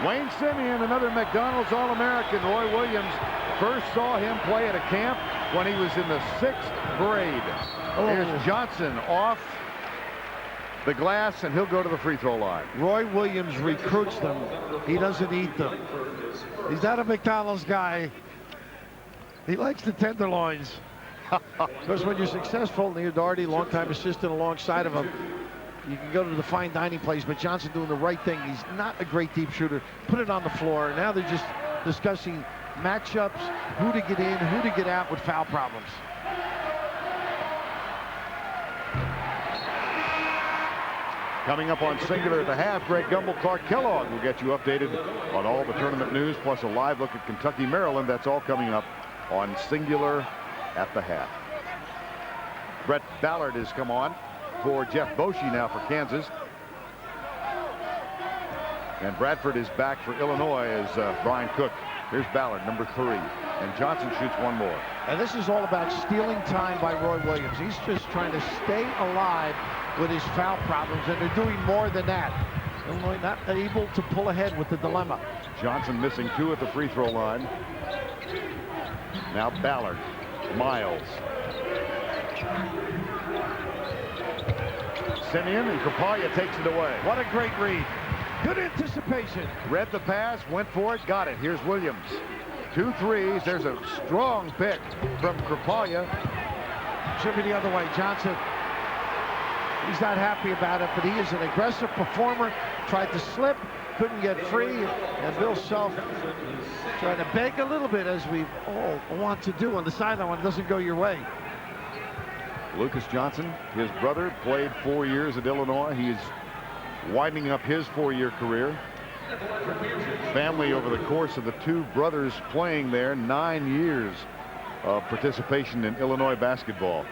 Wayne Simeon, another McDonald's All-American. Roy Williams first saw him play at a camp when he was in the 6th grade. Here's Johnson off the glass, and he'll go to the free throw line. Roy Williams recruits them. He doesn't eat them. He's not a McDonald's guy. He likes the tenderloins. Because when you're successful, Neil Doherty, longtime assistant alongside of him, you can go to the fine dining place, but Johnson doing the right thing. He's not a great deep shooter. Put it on the floor. Now they're just discussing matchups, who to get in, who to get out with foul problems. Coming up on Singular at the half, Greg Gumbel, Clark Kellogg will get you updated on all the tournament news, plus a live look at Kentucky, Maryland. That's all coming up on Singular at the half. Brett Ballard has come on for Jeff Boshi now for Kansas. And Bradford is back for Illinois as Brian Cook. Here's Ballard, number 3. And Johnson shoots one more. And this is all about stealing time by Roy Williams. He's just trying to stay alive with his foul problems, and they're doing more than that. Illinois not able to pull ahead with the dilemma. Johnson missing 2 at the free throw line. Now Ballard, Miles. Simeon, and Krapalya takes it away. What a great read. Good anticipation. Read the pass, went for it, got it. Here's Williams. 2 threes. There's a strong pick from Krapalya. Should be the other way. Johnson, he's not happy about it, but he is an aggressive performer. Tried to slip, couldn't get free, and Bill Self trying to beg a little bit, as we all want to do on the sideline when it doesn't go your way. Lucas Johnson, his brother, played 4 years at Illinois. He's winding up his 4-year career. Family, over the course of the 2 brothers playing there, 9 years of participation in Illinois basketball.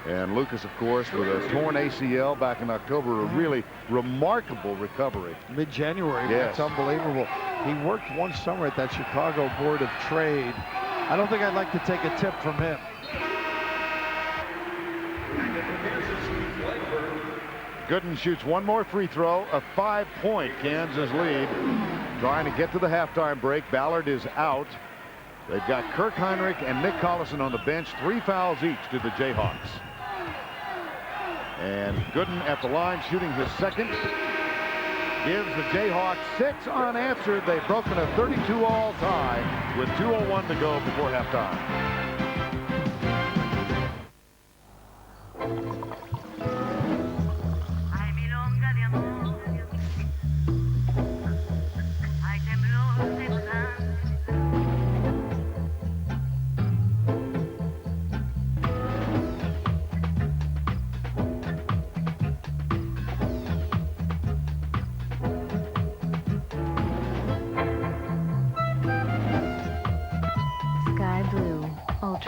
And Lucas, of course, with a torn ACL back in October, a really remarkable recovery. Mid-January, yes. That's unbelievable. He worked one summer at that Chicago Board of Trade. I don't think I'd like to take a tip from him. Gooden shoots one more free throw, a 5-point Kansas lead. Trying to get to the halftime break. Ballard is out. They've got Kirk Heinrich and Nick Collison on the bench. 3 fouls each to the Jayhawks. And Gooden at the line shooting his second. Gives the Jayhawks 6 unanswered. They've broken a 32-all tie with 2:01 to go before halftime.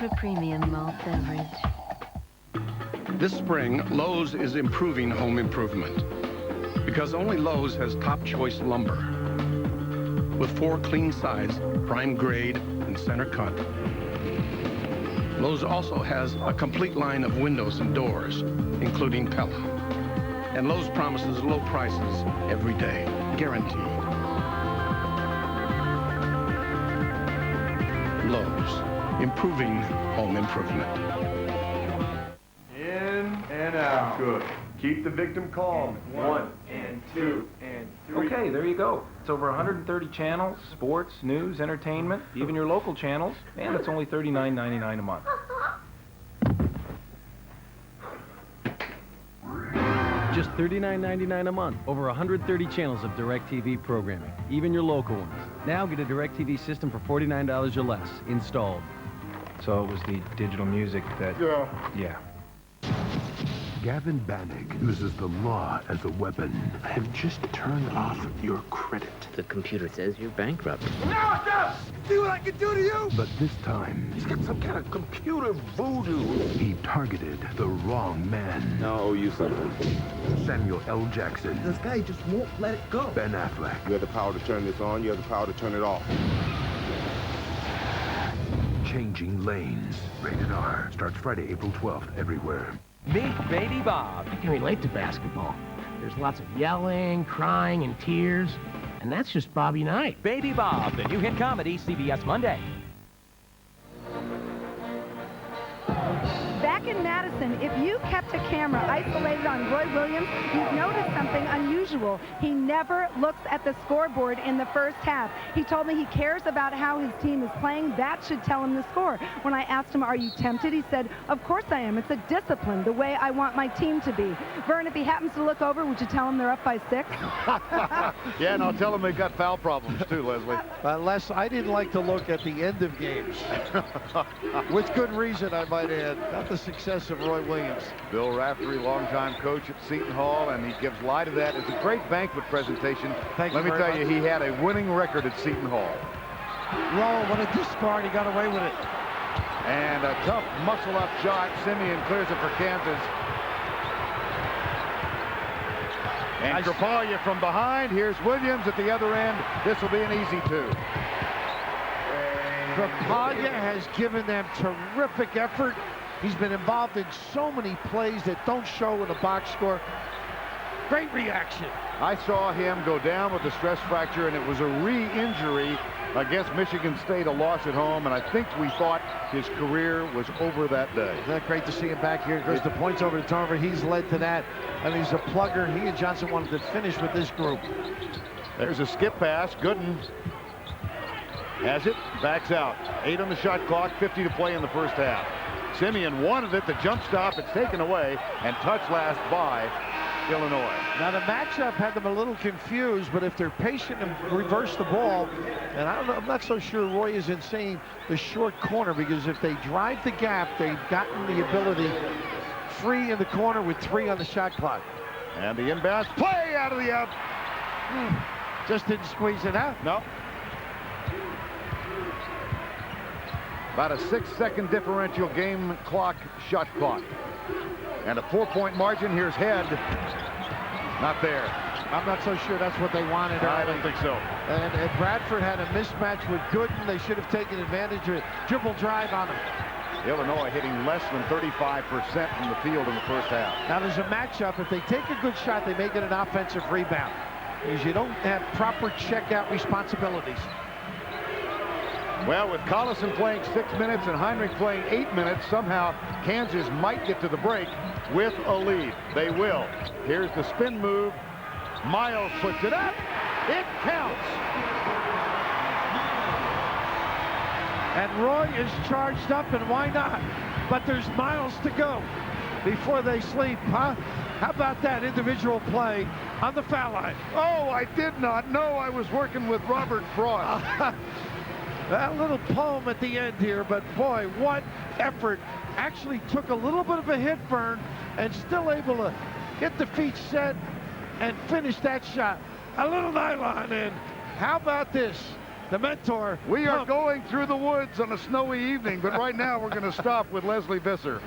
ultra-premium malt beverage. This spring, Lowe's is improving home improvement. Because only Lowe's has top choice lumber. With 4 clean sides, prime grade, and center cut. Lowe's also has a complete line of windows and doors, including Pella. And Lowe's promises low prices every day, guaranteed. Lowe's, improving home improvement. In and out. Good. Keep the victim calm. 1 and 2 and 3. Okay, there you go. It's over 130 channels, sports, news, entertainment, even your local channels, and it's only $39.99 a month. Just $39.99 a month. Over 130 channels of DirecTV programming, even your local ones. Now get a DirecTV system for $49 or less, installed. So it was the digital music that... Yeah. Gavin Bannock uses the law as a weapon. I have just turned off your credit. The computer says you're bankrupt. No, no! See what I can do to you? But this time... He's got some kind of computer voodoo. He targeted the wrong man. Now I owe you something. Samuel L. Jackson. This guy just won't let it go. Ben Affleck. You have the power to turn this on, you have the power to turn it off. Changing Lanes. Rated R. Starts Friday, April 12th, everywhere. Meet Baby Bob. I can relate to basketball. There's lots of yelling, crying, and tears. And that's just Bobby Knight. Baby Bob, the new hit comedy, CBS Monday. Back in Madison, if you kept a camera isolated on Roy Williams, you'd notice something unusual. He never looks at the scoreboard in the first half. He told me he cares about how his team is playing. That should tell him the score. When I asked him, are you tempted? He said, of course I am. It's a discipline, the way I want my team to be. Vern, if he happens to look over, would you tell him they're up by 6? Yeah, and I'll tell him they've got foul problems too, Leslie. Les, I didn't like to look at the end of games. With good reason, I might add. Not the success of Roy Williams. Bill Raftery, longtime coach at Seton Hall, and he gives light to that. It's a great banquet presentation. Let me tell you, he had a winning record at Seton Hall. Roll, what a discard. He got away with it. And a tough muscle-up shot. Simeon clears it for Kansas. And Krapalia from behind. Here's Williams at the other end. This will be an easy 2. Krapalia has given them terrific effort. He's been involved in so many plays that don't show in the box score. Great reaction. I saw him go down with a stress fracture, and it was a re-injury against Michigan State, a loss at home, and I think we thought his career was over that day. Isn't that great to see him back here? Goes the points over to turnover. He's led to that, and he's a plugger. He and Johnson wanted to finish with this group. There's a skip pass. Gooden has it, backs out. 8 on the shot clock, 50 to play in the first half. Simeon wanted it, the jump stop, it's taken away, and touch last by Illinois. Now the matchup had them a little confused, but if they're patient and reverse the ball, and I don't know, I'm not so sure Roy is insane the short corner, because if they drive the gap, they've gotten the ability free in the corner with 3 on the shot clock. And the inbound play out of the out. Just didn't squeeze it out. No. About a 6-second differential game clock, shot clock. And a 4-point margin. Here's Head. Not there. I'm not so sure that's what they wanted. I don't think so. And Bradford had a mismatch with Gooden. They should have taken advantage of it. Dribble drive on him. Illinois hitting less than 35% from the field in the first half. Now there's a matchup. If they take a good shot, they may get an offensive rebound, because you don't have proper checkout responsibilities. Well, with Collison playing 6 minutes and Heinrich playing 8 minutes, somehow Kansas might get to the break with a lead. They will. Here's the spin move. Miles puts it up. It counts. And Roy is charged up, and why not? But there's miles to go before they sleep, huh? How about that individual play on the foul line? Oh, I did not know I was working with Robert Frost. That little poem at the end here, but boy, what effort. Actually took a little bit of a hit, Vern, and still able to get the feet set and finish that shot. A little nylon in. How about this? the mentor. We are going through the woods on a snowy evening, but right now we're going to stop with Leslie Visser.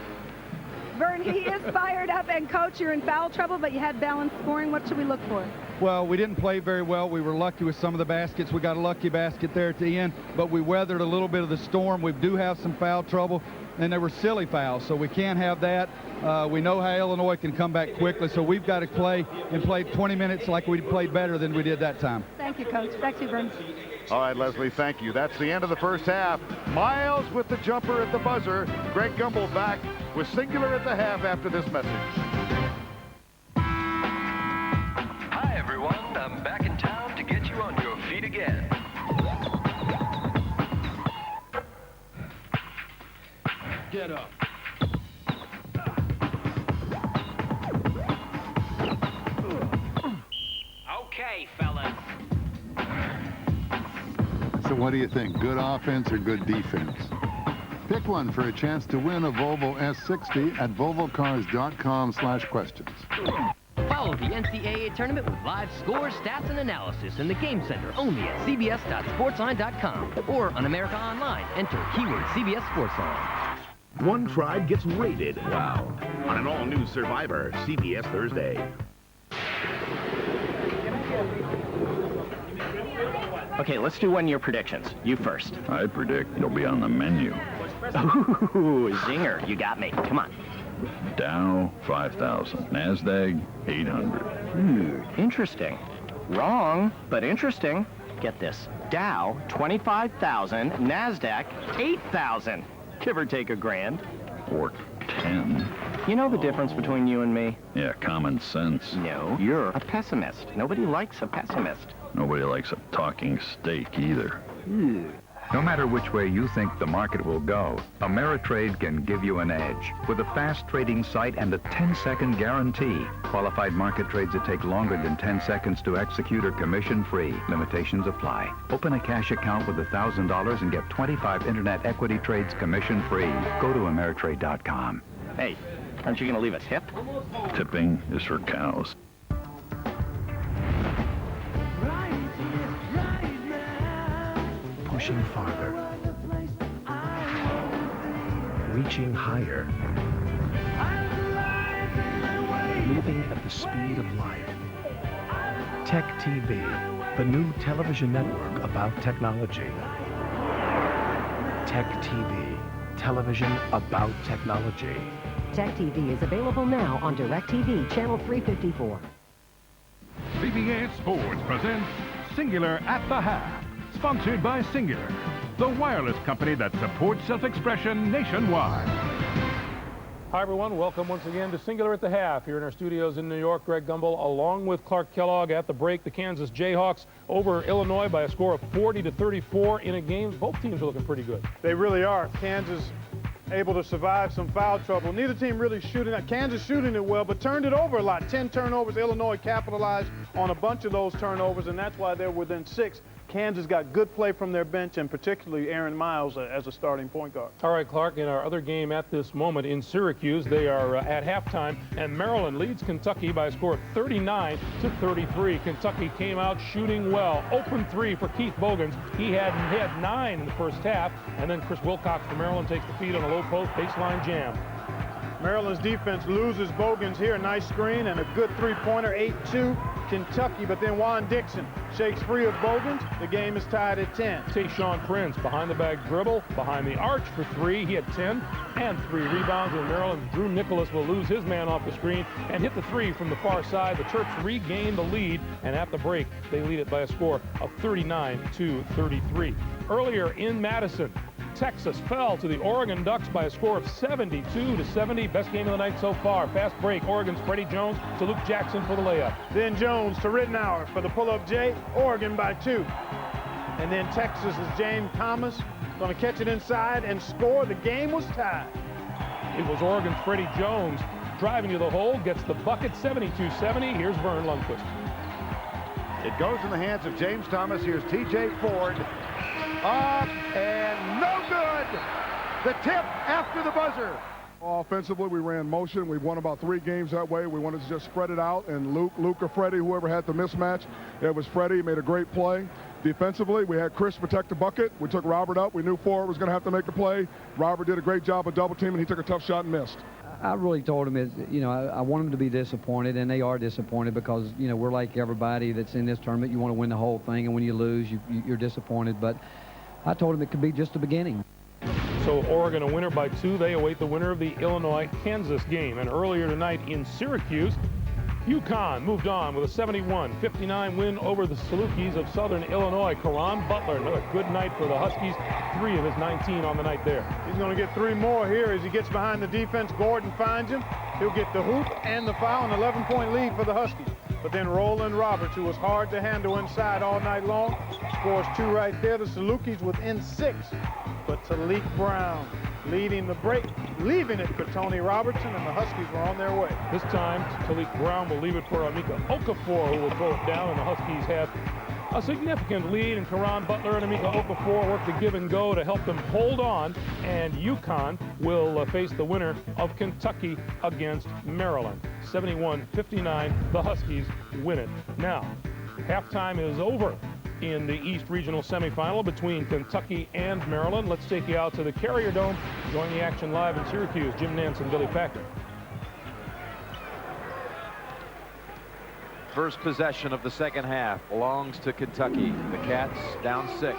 Vern, he is fired up, and Coach, you're in foul trouble, but you had balanced scoring. What should we look for? Well, we didn't play very well. We were lucky with some of the baskets. We got a lucky basket there at the end, but we weathered a little bit of the storm. We do have some foul trouble, and they were silly fouls, so we can't have that. We know how Illinois can come back quickly, so we've got to play 20 minutes like we played better than we did that time. Thank you, Coach. Back to you, Vern. All right, Leslie, thank you. That's the end of the first half. Miles with the jumper at the buzzer. Greg Gumbel back with Singular at the half after this message. Hi, everyone. I'm back in town to get you on your feet again. Get up. Okay, fellas. So what do you think, good offense or good defense? Pick one for a chance to win a Volvo S60 at volvocars.com/questions. Follow the NCAA tournament with live scores, stats, and analysis in the Game Center only at cbs.sportsline.com or on America Online. Enter keyword CBS Sportsline. One tribe gets raided. Wow. On an all-new Survivor, CBS Thursday. Okay, let's do one-year predictions. You first. I predict it'll be on the menu. Ooh, zinger. You got me. Come on. Dow, 5,000. NASDAQ, 800. Interesting. Wrong, but interesting. Get this. Dow, 25,000. NASDAQ, 8,000. Give or take a grand. Or 10. You know the difference between you and me? Yeah, common sense. No, you're a pessimist. Nobody likes a pessimist. Nobody likes a talking steak either. No matter which way you think the market will go, Ameritrade can give you an edge with a fast trading site and a 10-second guarantee. Qualified market trades that take longer than 10 seconds to execute are commission-free. Limitations apply. Open a cash account with $1,000 and get 25 internet equity trades commission-free. Go to Ameritrade.com. Hey, aren't you going to leave a tip? Tipping is for cows. Pushing farther, reaching higher, moving at the speed of light. Tech TV, the new television network about technology. Tech TV, television about technology. Tech TV is available now on DirecTV, channel 354. CBS Sports presents Singular at the Half. Sponsored by Singular, the wireless company that supports self-expression nationwide. Hi, everyone. Welcome once again to Singular at the Half here in our studios in New York. Greg Gumbel along with Clark Kellogg at the break. The Kansas Jayhawks over Illinois by a score of 40-34 in a game. Both teams are looking pretty good. They really are. Kansas able to survive some foul trouble. Neither team really shooting. Kansas shooting it well, but turned it over a lot. 10 turnovers. Illinois capitalized on a bunch of those turnovers, and that's why they're within 6. Kansas got good play from their bench, and particularly Aaron Miles as a starting point guard. All right, Clark, in our other game at this moment in Syracuse, they are at halftime, and Maryland leads Kentucky by a score of 39-33. Kentucky came out shooting well. Open three for Keith Bogans. He had 9 in the first half, and then Chris Wilcox from Maryland takes the feed on a low post baseline jam. Maryland's defense loses Bogans here. Nice screen and a good three-pointer, 8-2 Kentucky. But then Juan Dixon shakes free of Bogans. The game is tied at 10. Tayshaun Prince behind the bag dribble, behind the arch for 3. He had 10 and 3 rebounds. And Maryland's Drew Nicholas will lose his man off the screen and hit the 3 from the far side. The Terps regain the lead, and at the break, they lead it by a score of 39-33. Earlier in Madison, Texas fell to the Oregon Ducks by a score of 72-70. Best game of the night so far. Fast break. Oregon's Freddie Jones to Luke Jackson for the layup. Then Jones to Rittenauer for the pull-up J. Oregon by 2. And then Texas is James Thomas going to catch it inside and score. The game was tied. It was Oregon's Freddie Jones driving to the hole, gets the bucket, 72-70. Here's Vern Lundquist. It goes in the hands of James Thomas. Here's T.J. Ford. Up and no good. The tip after the buzzer. Offensively, we ran motion. We won about 3 games that way. We wanted to just spread it out. And Luke or Freddie, whoever had the mismatch, it was Freddie. He made a great play. Defensively, we had Chris protect the bucket. We took Robert up. We knew Ford was going to have to make the play. Robert did a great job of double teaming. He took a tough shot and missed. I really told them, I want them to be disappointed, and they are disappointed because, we're like everybody that's in this tournament. You want to win the whole thing, and when you lose, you're disappointed. But I told them it could be just the beginning. So Oregon a winner by 2. They await the winner of the Illinois-Kansas game. And earlier tonight in Syracuse, UConn moved on with a 71-59 win over the Salukis of Southern Illinois. Karan Butler, another good night for the Huskies. 3 of his 19 on the night there. He's going to get 3 more here as he gets behind the defense. Gordon finds him. He'll get the hoop and the foul, an 11-point lead for the Huskies. But then Roland Roberts, who was hard to handle inside all night long, scores 2 right there. The Salukis within 6. But Talik Brown leading the break, leaving it for Tony Robertson, and the Huskies were on their way. This time, Talik Brown will leave it for Amika Okafor, who will throw it down, and the Huskies have a significant lead, and Karan Butler and Amika Okafor work the give and go to help them hold on, and UConn will face the winner of Kentucky against Maryland. 71-59, the Huskies win it. Now, halftime is over in the East Regional Semifinal between Kentucky and Maryland. Let's take you out to the Carrier Dome. Join the action live in Syracuse. Jim Nance and Billy Packer. First possession of the second half belongs to Kentucky. The Cats down 6.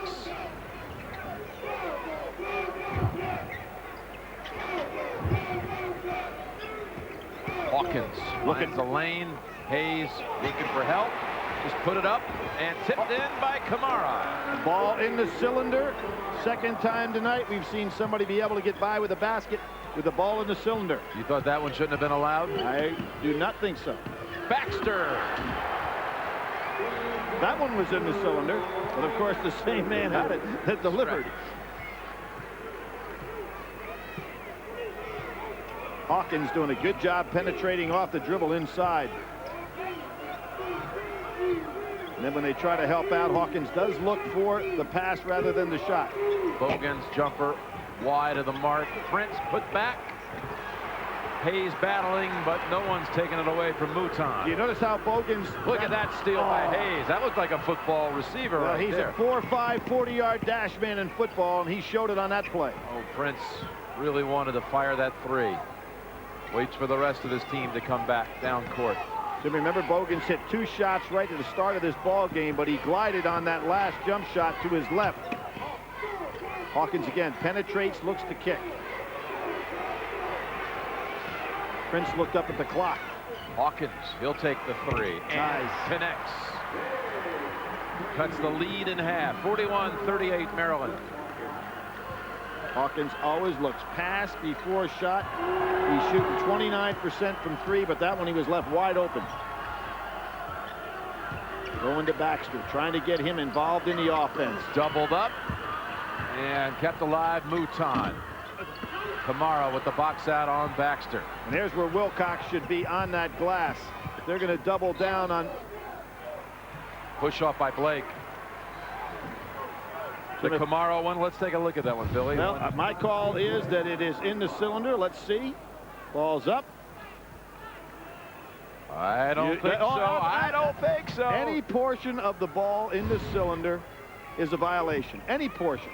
Hawkins looking the lane. Hayes looking for help. Just put it up and tipped in by Kamara. The ball in the cylinder. Second time tonight we've seen somebody be able to get by with a basket with the ball in the cylinder. You thought that one shouldn't have been allowed? I do not think so. Baxter. That one was in the cylinder, but of course the same man had it that delivered. Hawkins doing a good job penetrating off the dribble inside. And then when they try to help out, Hawkins does look for the pass rather than the shot. Bogan's jumper wide of the mark. Prince put back. Hayes battling, but no one's taking it away from Mouton. You notice how Bogan's... Look at that steal by Hayes. That looked like a football receiver right he's there. A 4'5", 40-yard dash man in football, and he showed it on that play. Oh, Prince really wanted to fire that 3. Waits for the rest of his team to come back down court. So remember, Bogan's hit 2 shots right at the start of this ball game, but he glided on that last jump shot to his left. Hawkins again penetrates, looks to kick. Prince looked up at the clock. Hawkins, he'll take the 3 and connects. Cuts the lead in half. 41-38 Maryland. Hawkins always looks pass before shot. He's shooting 29% from 3, but that one he was left wide open. Going to Baxter, trying to get him involved in the offense. Doubled up and kept alive Mouton. Kamara with the box out on Baxter. And there's where Wilcox should be on that glass. They're going to double down on... Push off by Blake. The Kamara one, let's take a look at that one, Billy. Well, my call is that it is in the cylinder. Let's see. Ball's up. I don't think so. I don't think so. Any portion of the ball in the cylinder is a violation. Any portion.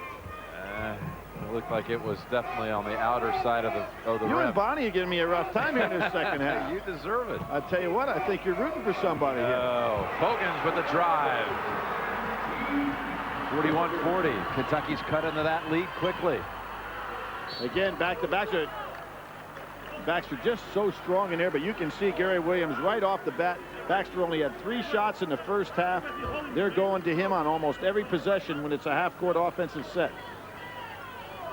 It looked like it was definitely on the outer side of the rim. You and Bonnie are giving me a rough time here in this second half. You deserve it. I tell you what, I think you're rooting for somebody here. Oh, Bogans with the drive. 41-40. Kentucky's cut into that lead quickly. Again, back to Baxter. Baxter just so strong in there, but you can see Gary Williams right off the bat. Baxter only had 3 shots in the first half. They're going to him on almost every possession when it's a half-court offensive set.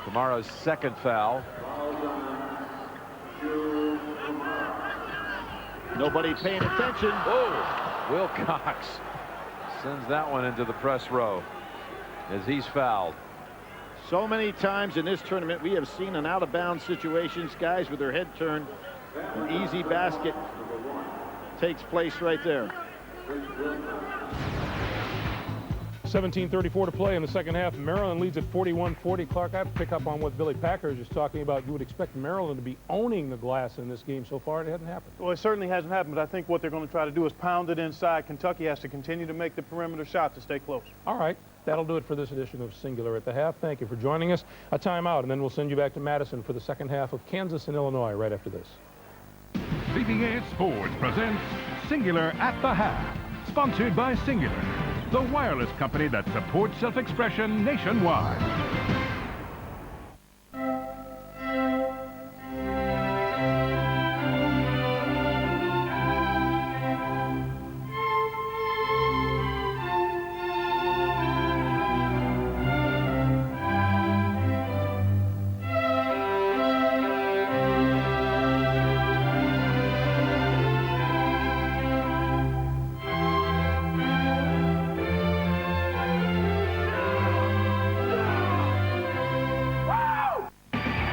Kamara's second foul. Nobody paying attention. Oh, Wilcox sends that one into the press row as he's fouled. So many times in this tournament we have seen an out-of-bounds situations, guys with their head turned. An easy basket takes place right there. 17:34 to play in the second half. Maryland leads at 41-40. Clark, I have to pick up on what Billy Packer is just talking about. You would expect Maryland to be owning the glass in this game. So far, it hasn't happened. Well, it certainly hasn't happened, but I think what they're going to try to do is pound it inside. Kentucky has to continue to make the perimeter shots to stay close. All right. That'll do it for this edition of Singular at the Half. Thank you for joining us. A timeout, and then we'll send you back to Madison for the second half of Kansas and Illinois right after this. CBS Sports presents Singular at the Half, sponsored by Singular, the wireless company that supports self-expression nationwide.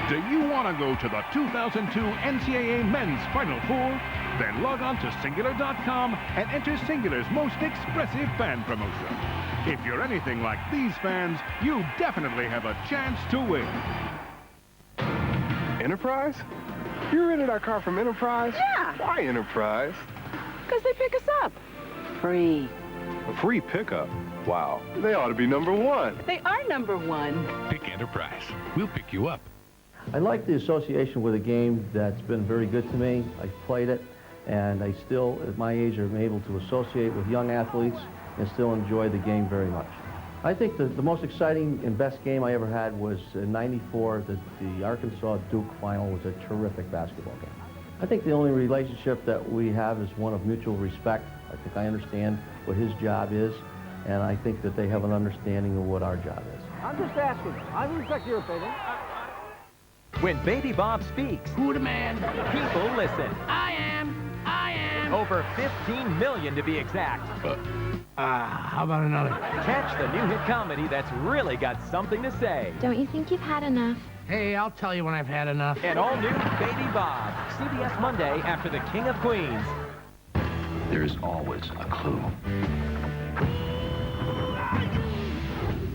Do you want to go to the 2002 NCAA Men's Final Four? Then log on to Singular.com and enter Singular's most expressive fan promotion. If you're anything like these fans, you definitely have a chance to win. Enterprise? You rented our car from Enterprise? Yeah. Why Enterprise? Because they pick us up. Free. A free pickup? Wow. They ought to be #1. They are #1. Pick Enterprise. We'll pick you up. I like the association with a game that's been very good to me. I've played it, and I still, at my age, am able to associate with young athletes and still enjoy the game very much. I think the most exciting and best game I ever had was in '94. The Arkansas-Duke final was a terrific basketball game. I think the only relationship that we have is one of mutual respect. I think I understand what his job is, and I think that they have an understanding of what our job is. I'm just asking. I respect your opinion. When Baby Bob speaks, Who the man? people listen. I am. Over 15 million to be exact. How about another? Catch the new hit comedy that's really got something to say. Don't you think you've had enough? Hey, I'll tell you when I've had enough. An all-new Baby Bob. CBS Monday after The King of Queens. There's always a clue.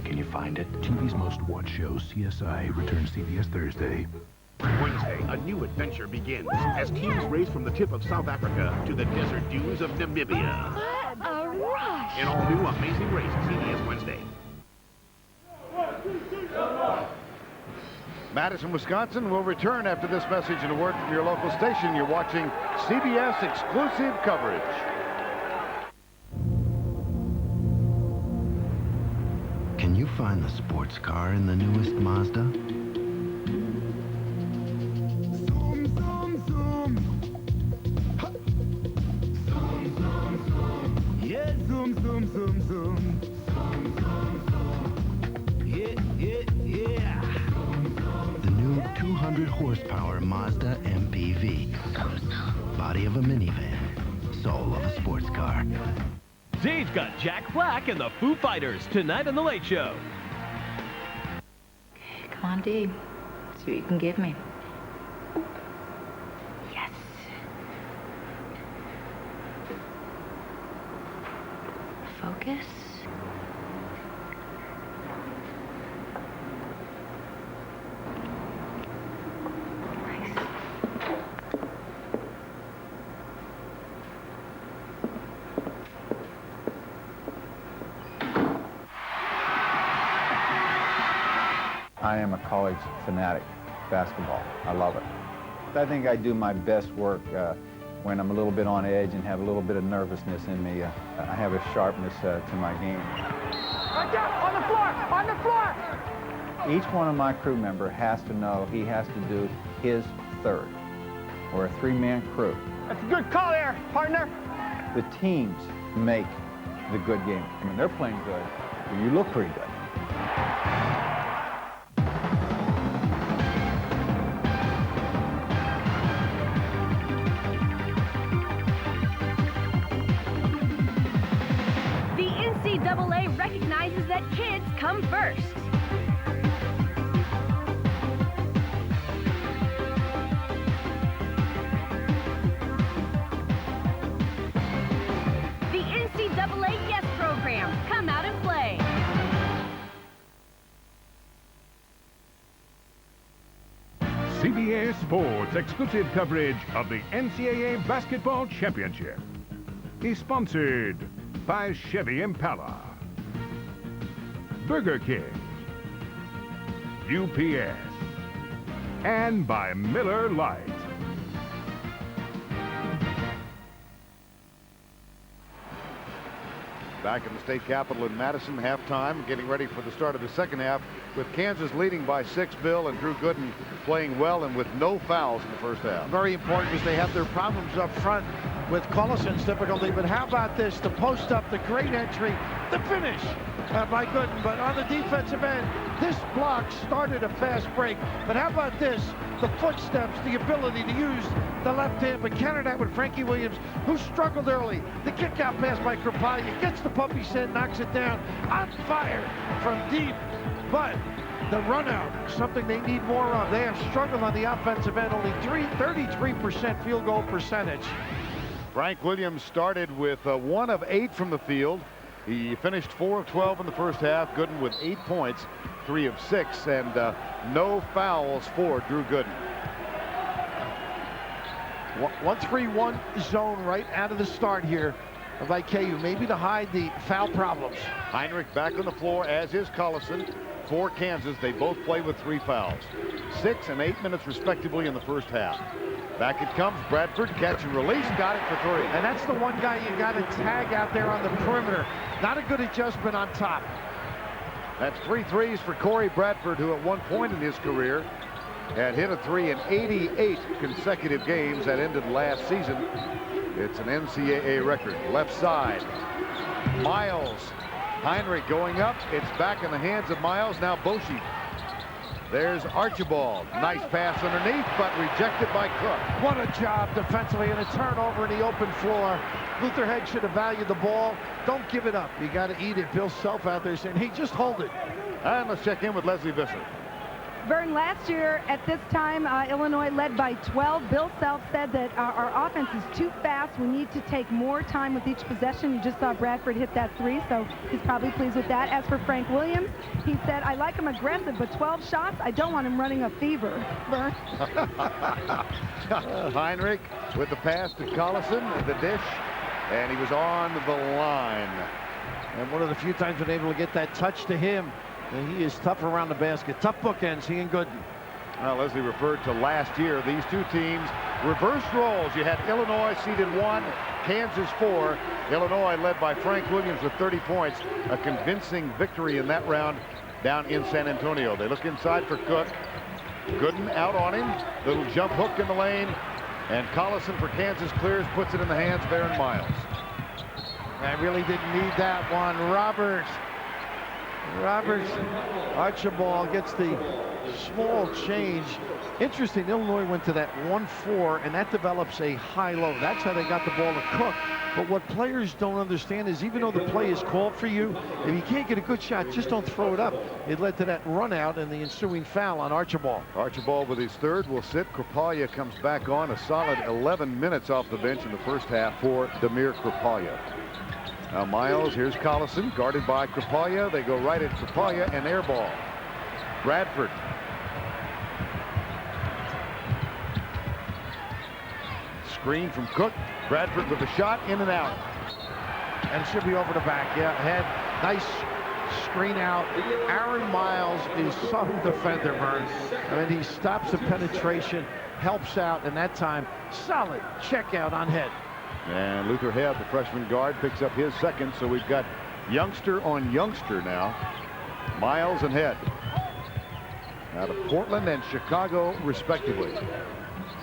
Can you find it? TV's most watched show, CSI, returns CBS Thursday. Wednesday, a new adventure begins as teams race from the tip of South Africa to the desert dunes of Namibia. What a rush! An all-new Amazing Race, CBS Wednesday. Madison, Wisconsin will return after this message and a word from your local station. You're watching CBS exclusive coverage. Can you find the sports car in the newest Mazda? Zoom, zoom, zoom. Zoom, zoom, zoom. Yeah, zoom, zoom, zoom, zoom. Zoom, zoom, zoom. Yeah. The new 200 horsepower Mazda MPV. Body of a minivan. Soul of a sports car. Dave's got Jack Black and the Foo Fighters tonight on The Late Show. Come on, Dave. See what you can give me. Yes. Focus. I am a college fanatic, basketball. I love it. I think I do my best work when I'm a little bit on edge and have a little bit of nervousness in me. I have a sharpness to my game. Right there, on the floor! Each one of my crew member has to know he has to do his third. We're a three-man crew. That's a good call there, partner. The teams make the good game. When they're playing good, you look pretty good. NCAA recognizes that kids come first. The NCAA Yes program. Come out and play. CBS Sports exclusive coverage of the NCAA Basketball Championship is sponsored by Chevy Impala, Burger King, UPS, and by Miller Lite. Back in the state capitol in Madison, halftime, getting ready for the start of the second half with Kansas leading by 6. Bill and Drew Gooden playing well and with no fouls in the first half. Very important because they have their problems up front with Collison's difficulty. But how about this? The post up, the great entry, the finish by Gooden. But on the defensive end, this block started a fast break. But how about this? The footsteps, the ability to use the left hand, but counter that with Frankie Williams, who struggled early. The kick out pass by Krapalya gets the puppy set, knocks it down, on fire from deep. But the run out, something they need more of. They have struggled on the offensive end, only 33% field goal percentage. Frank Williams started with 1 of 8 from the field. He finished 4 of 12 in the first half. Gooden with 8 points, 3 of 6, and no fouls for Drew Gooden. 1-3-1 zone right out of the start here of IKU, maybe to hide the foul problems. Heinrich back on the floor, as is Collison for Kansas. They both play with 3 fouls. 6 and 8 minutes respectively in the first half. Back it comes. Bradford, catch and release, got it for 3. And that's the one guy you got to tag out there on the perimeter. Not a good adjustment on top. That's 3 threes for Corey Bradford, who at one point in his career had hit a 3 in 88 consecutive games that ended last season. It's an NCAA record. Left side, Miles. Heinrich going up. It's back in the hands of Miles. Now Boshi. There's Archibald. Nice pass underneath, but rejected by Cook. What a job defensively, and a turnover in the open floor. Luther Head should have valued the ball. Don't give it up. You got to eat it. Bill Self out there saying, hey, just hold it. And let's check in with Leslie Visser. Vern, last year at this time, Illinois led by 12. Bill Self said that our offense is too fast. We need to take more time with each possession. You just saw Bradford hit that 3, so he's probably pleased with that. As for Frank Williams, he said, I like him aggressive, but 12 shots, I don't want him running a fever. Vern. Heinrich with the pass to Collison, the dish, and he was on the line. And one of the few times been able to get that touch to him. And he is tough around the basket. Tough bookends, he and Gooden. Well, Leslie referred to last year. These two teams reversed roles. You had Illinois seeded 1, Kansas 4. Illinois led by Frank Williams with 30 points. A convincing victory in that round down in San Antonio. They look inside for Cook. Gooden out on him. Little jump hook in the lane. And Collison for Kansas clears, puts it in the hands of Aaron Miles. I really didn't need that one. Roberts, Archibald gets the small change. Interesting, Illinois went to that 1-4, and that develops a high-low. That's how they got the ball to Cook. But what players don't understand is even though the play is called for you, if you can't get a good shot, just don't throw it up. It led to that run out and the ensuing foul on Archibald. Archibald with his 3rd will sit. Krapalya comes back on. A solid 11 minutes off the bench in the first half for Damir Krapalya. Now Miles, here's Collison, guarded by Krapalya. They go right at Krapalya and air ball. Bradford. Screen from Cook. Bradford with a shot, in and out. And it should be over the back. Yeah, Head, nice screen out. Aaron Miles is some defender, Vern. I mean, he stops the penetration, helps out, and that time, solid check out on Head. And Luther Head, the freshman guard, picks up his 2nd. So we've got youngster on youngster now. Miles and Head. Out of Portland and Chicago, respectively.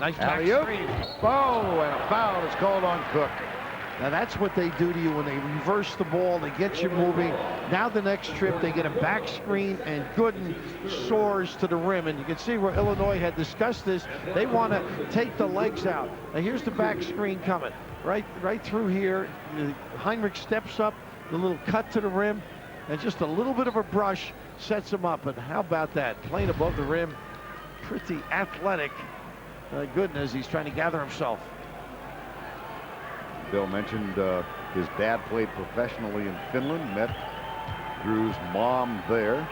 Nice back screen. Oh, and a foul is called on Cook. Now that's what they do to you when they reverse the ball. They get you moving. Now the next trip, they get a back screen, and Gooden soars to the rim. And you can see where Illinois had discussed this. They want to take the legs out. Now here's the back screen coming. Right through here. Heinrich steps up, the little cut to the rim, and just a little bit of a brush sets him up. And how about that? Playing above the rim. Pretty athletic. Gooden as he's trying to gather himself. Bill mentioned his dad played professionally in Finland, met Drew's mom there.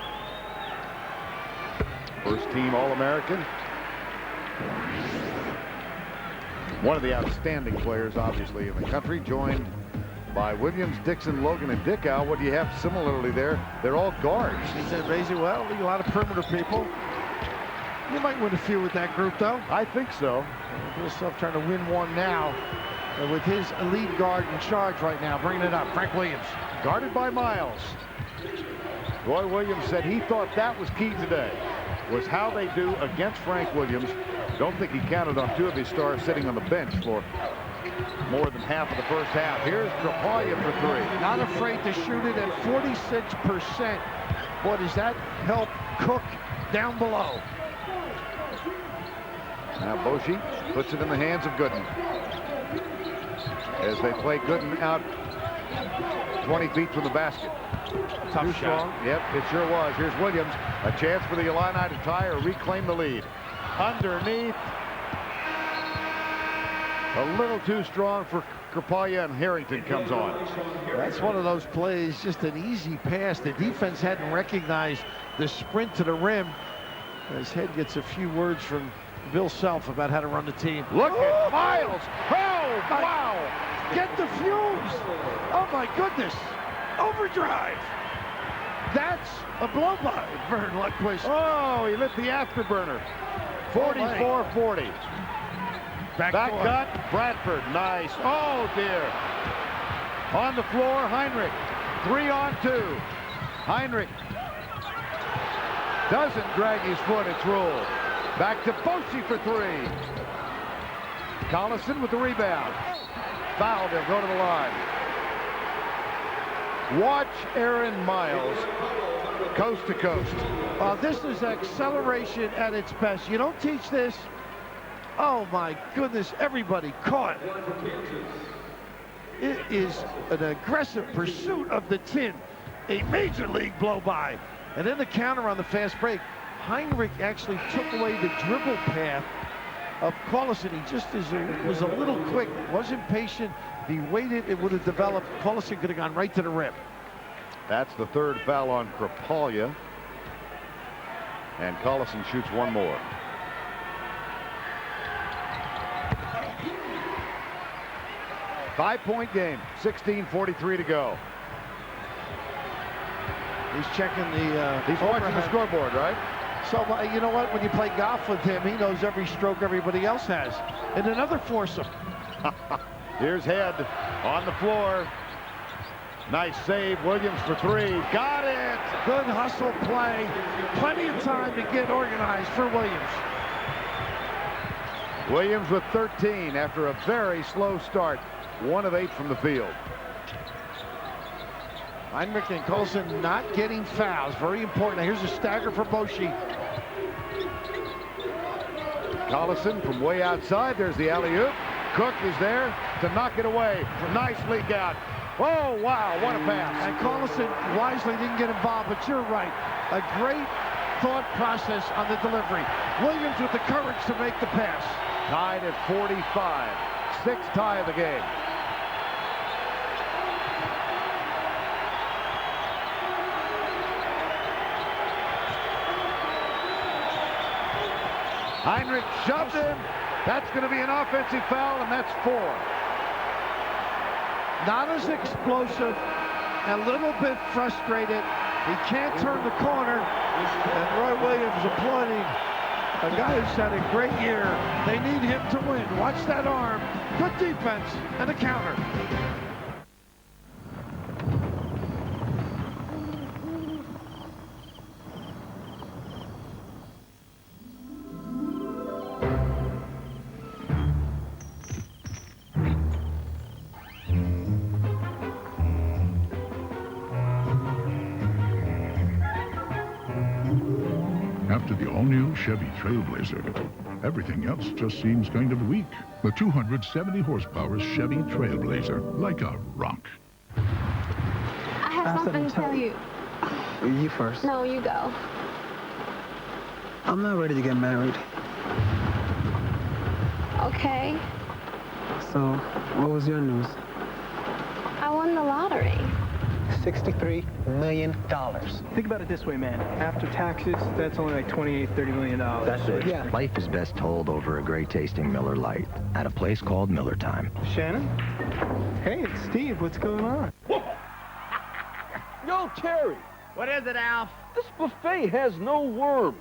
First team All-American. One of the outstanding players, obviously, in the country, joined by Williams, Dixon, Logan, and Dickow. What do you have similarly there? They're all guards. Is that amazing? Well, a lot of perimeter people. You might win a few with that group, though. I think so. Himself trying to win one now with his elite guard in charge right now, bringing it up. Frank Williams. Guarded by Miles. Roy Williams said he thought that was key today, was how they do against Frank Williams. Don't think he counted on two of his stars sitting on the bench for more than half of the first half. Here's Trapalia for three. Not afraid to shoot it at 46%. Boy, does that help Cook down below. Now Boshi puts it in the hands of Gooden. As they play Gooden out 20 feet from the basket. Tough Too shot. strong. Yep, it sure was. Here's Williams. A chance for the Illini to tie or reclaim the lead. Underneath. A little too strong for Krapalia, and Harrington comes on. That's one of those plays, just an easy pass. The defense hadn't recognized the sprint to the rim. His head gets a few words from Bill Self about how to run the team. Look at Miles. Oh, wow. Get the fumes. Oh, my goodness. Overdrive. That's a blow by Vern Lundquist. Oh, he lit the afterburner. 44-40. Back cut, Bradford, nice. Oh, dear. On the floor, Heinrich. 3-on-2. Heinrich doesn't drag his foot, it's ruled. Back to Boshi for three. Collison with the rebound. Foul, they'll go to the line. Watch Aaron Miles, coast to coast. This is acceleration at its best. You don't teach this. Oh my goodness, everybody caught. It is an aggressive pursuit of the tin. A major league blow by. And then the counter on the fast break. Heinrich actually took away the dribble path of Collison. He just was a little quick, wasn't patient. If he waited, it would have developed. Collison could have gone right to the rim. That's the third foul on Krapalia. And Collison shoots one more. Five-point game, 16:43 to go. He's checking the... He's watching the scoreboard, right? So, you know what? When you play golf with him, he knows every stroke everybody else has. And another foursome. Here's Head on the floor. Nice save. Williams for three. Got it! Good hustle play. Plenty of time to get organized for Williams. Williams with 13 after a very slow start. 1 of 8 from the field. Heinrich and Collison not getting fouls. Very important. Now here's a stagger for Boshi. Collison from way outside. There's the alley-oop. Cook is there to knock it away. Nice leak out. Oh, wow, what a pass. And Collison wisely didn't get involved, but you're right. A great thought process on the delivery. Williams with the courage to make the pass. Tied at 45. 6th tie of the game. Heinrich shoved him. That's going to be an offensive foul, and that's 4. Not as explosive, a little bit frustrated. He can't turn the corner, and Roy Williams applauding a guy who's had a great year. They need him to win. Watch that arm. Good defense and a counter. After the all-new Chevy Trailblazer, everything else just seems kind of weak. The 270 horsepower Chevy Trailblazer, like a rock. I have something to tell you. You first. No, you go. I'm not ready to get married. Okay. So, what was your news? I won the lottery. $63 million. Think about it this way, man. After taxes, that's only like $28, $30 million. That's it. Yeah. Life is best told over a great tasting Miller Lite at a place called Miller Time. Shannon? Hey, it's Steve. What's going on? Yo, Terry. What is it, Alf? This buffet has no worms.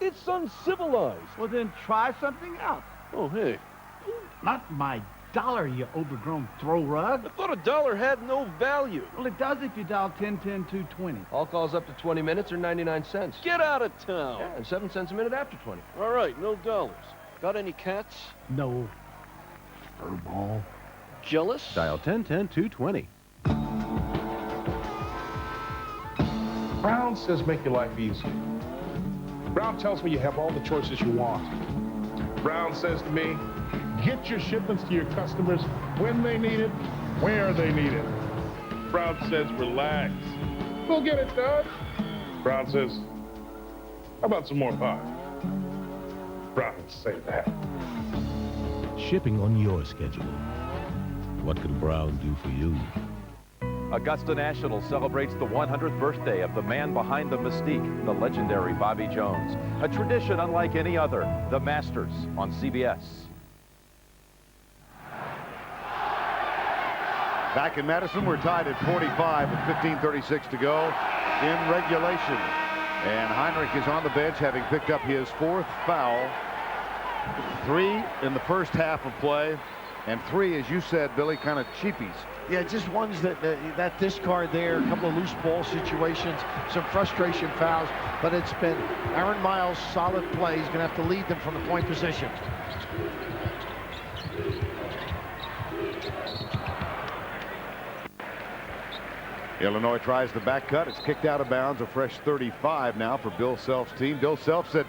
It's uncivilized. Well, then try something else. Oh, hey. Not my dollar, you overgrown throw rug. I thought a dollar had no value. Well, it does if you dial 10-10-220. All calls up to 20 minutes are 99 cents. Get out of town. Yeah, and 7 cents a minute after 20. All right, no dollars. Got any cats? No. Furball. Jealous? Dial 10-10-220. Brown says make your life easy. Brown tells me you have all the choices you want. Brown says to me, get your shipments to your customers when they need it, where they need it. Brown says relax. We'll get it done. Brown says, how about some more pie? Brown would say that. Shipping on your schedule. What could Brown do for you? Augusta National celebrates the 100th birthday of the man behind the mystique, the legendary Bobby Jones. A tradition unlike any other, the Masters on CBS. Back in Madison, we're tied at 45 with 15:36 to go in regulation. And Heinrich is on the bench, having picked up his 4th foul. 3 in the first half of play, and 3, as you said, Billy, kind of cheapies. Yeah, just ones that discard there, a couple of loose ball situations, some frustration fouls, but it's been Aaron Miles' solid play. He's going to have to lead them from the point position. Illinois tries the back cut. It's kicked out of bounds. A fresh 35 now for Bill Self's team. Bill Self said,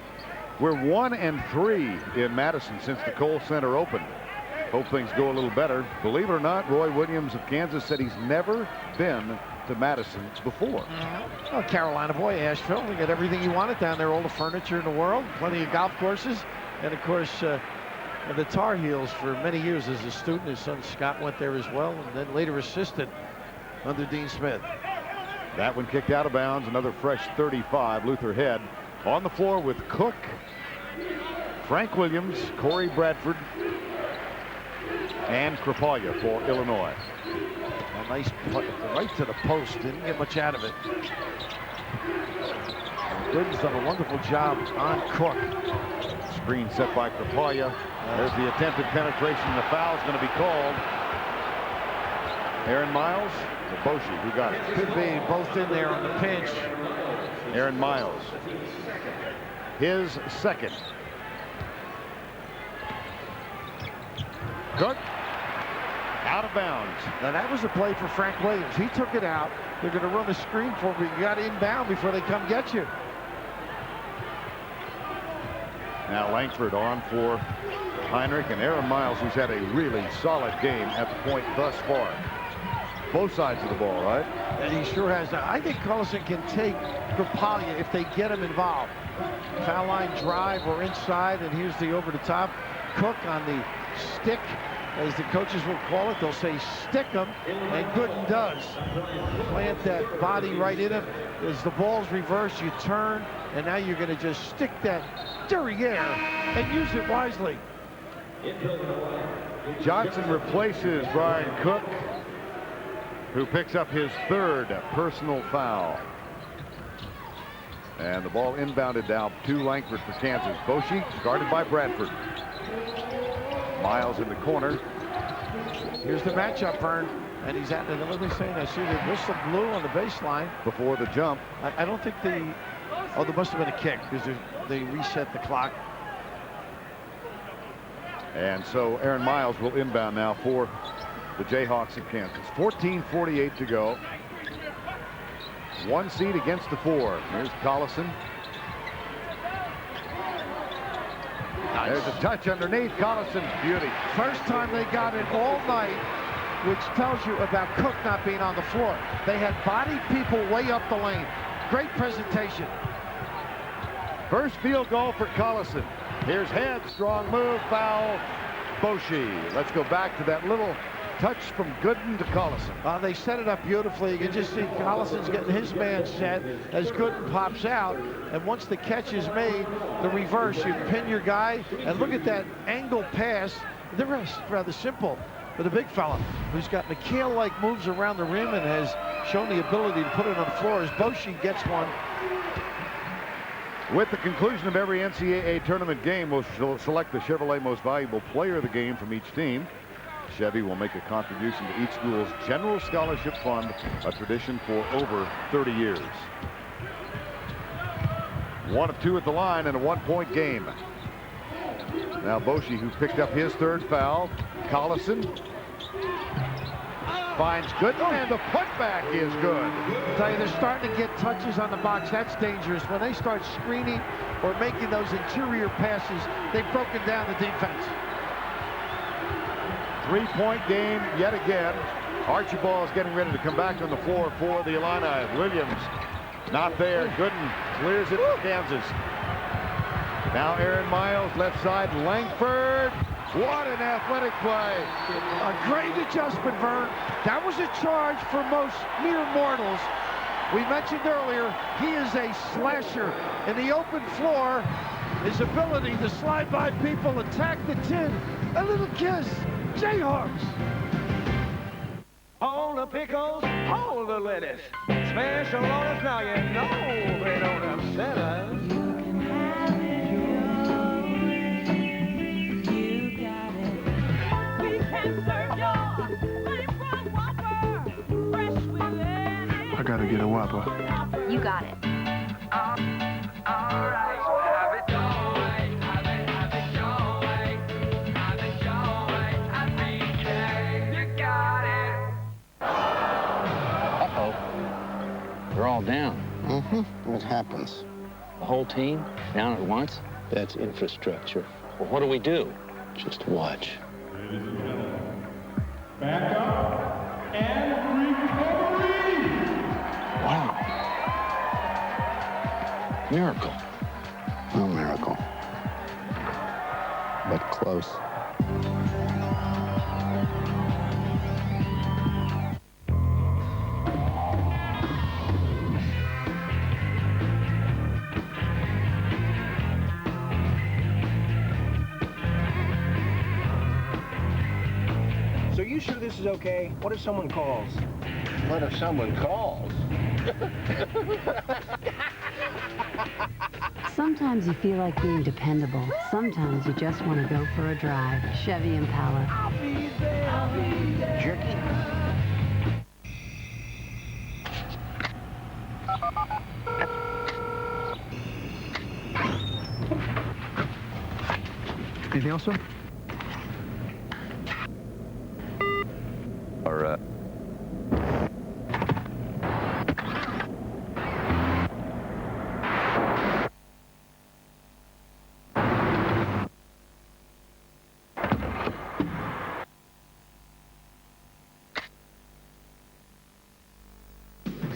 we're 1-3 in Madison since the Kohl Center opened. Hope things go a little better. Believe it or not, Roy Williams of Kansas said he's never been to Madison before. Oh, Carolina boy, Asheville. We got everything you wanted down there, all the furniture in the world, plenty of golf courses, and of course the Tar Heels for many years as a student. His son Scott went there as well, and then later assistant under Dean Smith. That one kicked out of bounds. Another fresh 35. Luther Head on the floor with Cook, Frank Williams, Corey Bradford, and Krapalja for Illinois. A nice play right to the post. Didn't get much out of it. Gooden's done a wonderful job on Cook. Screen set by Krapalja. There's the attempted penetration. The foul's going to be called. Aaron Miles or Boshi, who got it? Could be both in there on the pinch. Aaron Miles. His 2nd. Cook. Out of bounds. Now that was a play for Frank Williams. He took it out. They're going to run a screen for him. You got to inbound before they come get you. Now Langford on for Heinrich, and Aaron Miles, who's had a really solid game at the point thus far. Both sides of the ball, right? And he sure has. I think Collison can take Krapalja if they get him involved. Foul line drive or inside, and here's the over the top. Cook on the stick, as the coaches will call it. They'll say stick him, and Gooden does. Plant that body right in him. As the ball's reversed, you turn, and now you're going to just stick that derriere and use it wisely. Johnson replaces Brian Cook, who picks up his 3rd personal foul. And the ball inbounded now to Langford for Kansas. Boshi guarded by Bradford. Miles in the corner. Here's the matchup, Vern. And he's at, what are they saying? I see the whistle blew on the baseline. Before the jump. I don't think they, oh, there must have been a kick because they reset the clock. And so Aaron Miles will inbound now for the Jayhawks of Kansas. 14:48 to go. 1 seed against the 4. Here's Collison. Nice. There's a touch underneath. Collison's beauty. First time they got it all night, which tells you about Cook not being on the floor. They had bodied people way up the lane. Great presentation. First field goal for Collison. Here's Head. Strong move. Foul. Boshi. Let's go back to that little touch from Gooden to Collison. They set it up beautifully. You can just see Collison's getting his man set as Gooden pops out. And once the catch is made, the reverse, you pin your guy. And look at that angle pass. The rest, rather simple. But a big fella who's got McHale-like moves around the rim and has shown the ability to put it on the floor as Boshi gets one. With the conclusion of every NCAA tournament game, we'll select the Chevrolet Most Valuable Player of the game from each team. Chevy will make a contribution to each school's general scholarship fund, a tradition for over 30 years. 1 of 2 at the line and a 1-point game. Now Boshi, who picked up his 3rd foul. Collison finds Gooden, and the putback is good. I tell you, they're starting to get touches on the box. That's dangerous. When they start screening or making those interior passes, they've broken down the defense. 3-point game yet again. Archibald is getting ready to come back on the floor for the Illini. Williams not there. Gooden clears it for Kansas. Now Aaron Miles, left side. Langford. What an athletic play. A great adjustment, Vern. That was a charge for most mere mortals. We mentioned earlier, he is a slasher. In the open floor, his ability to slide by people, attack the tin. A little kiss. Jayhawks. Hold the pickles, hold the lettuce. Special orders now, you know they don't upset us. I gotta get a Whopper. You got it. Uh-oh. They're all down. Mm-hmm. It happens. The whole team down at once? That's infrastructure. Well, what do we do? Just watch. Back up and recovery! Wow. Miracle. No miracle. But close. So you sure this is okay? What if someone calls? What if someone calls? Sometimes you feel like being dependable. Sometimes you just want to go for a drive. Chevy Impala. I'll be there. I'll be there. Jerky? Anything else, sir? Or,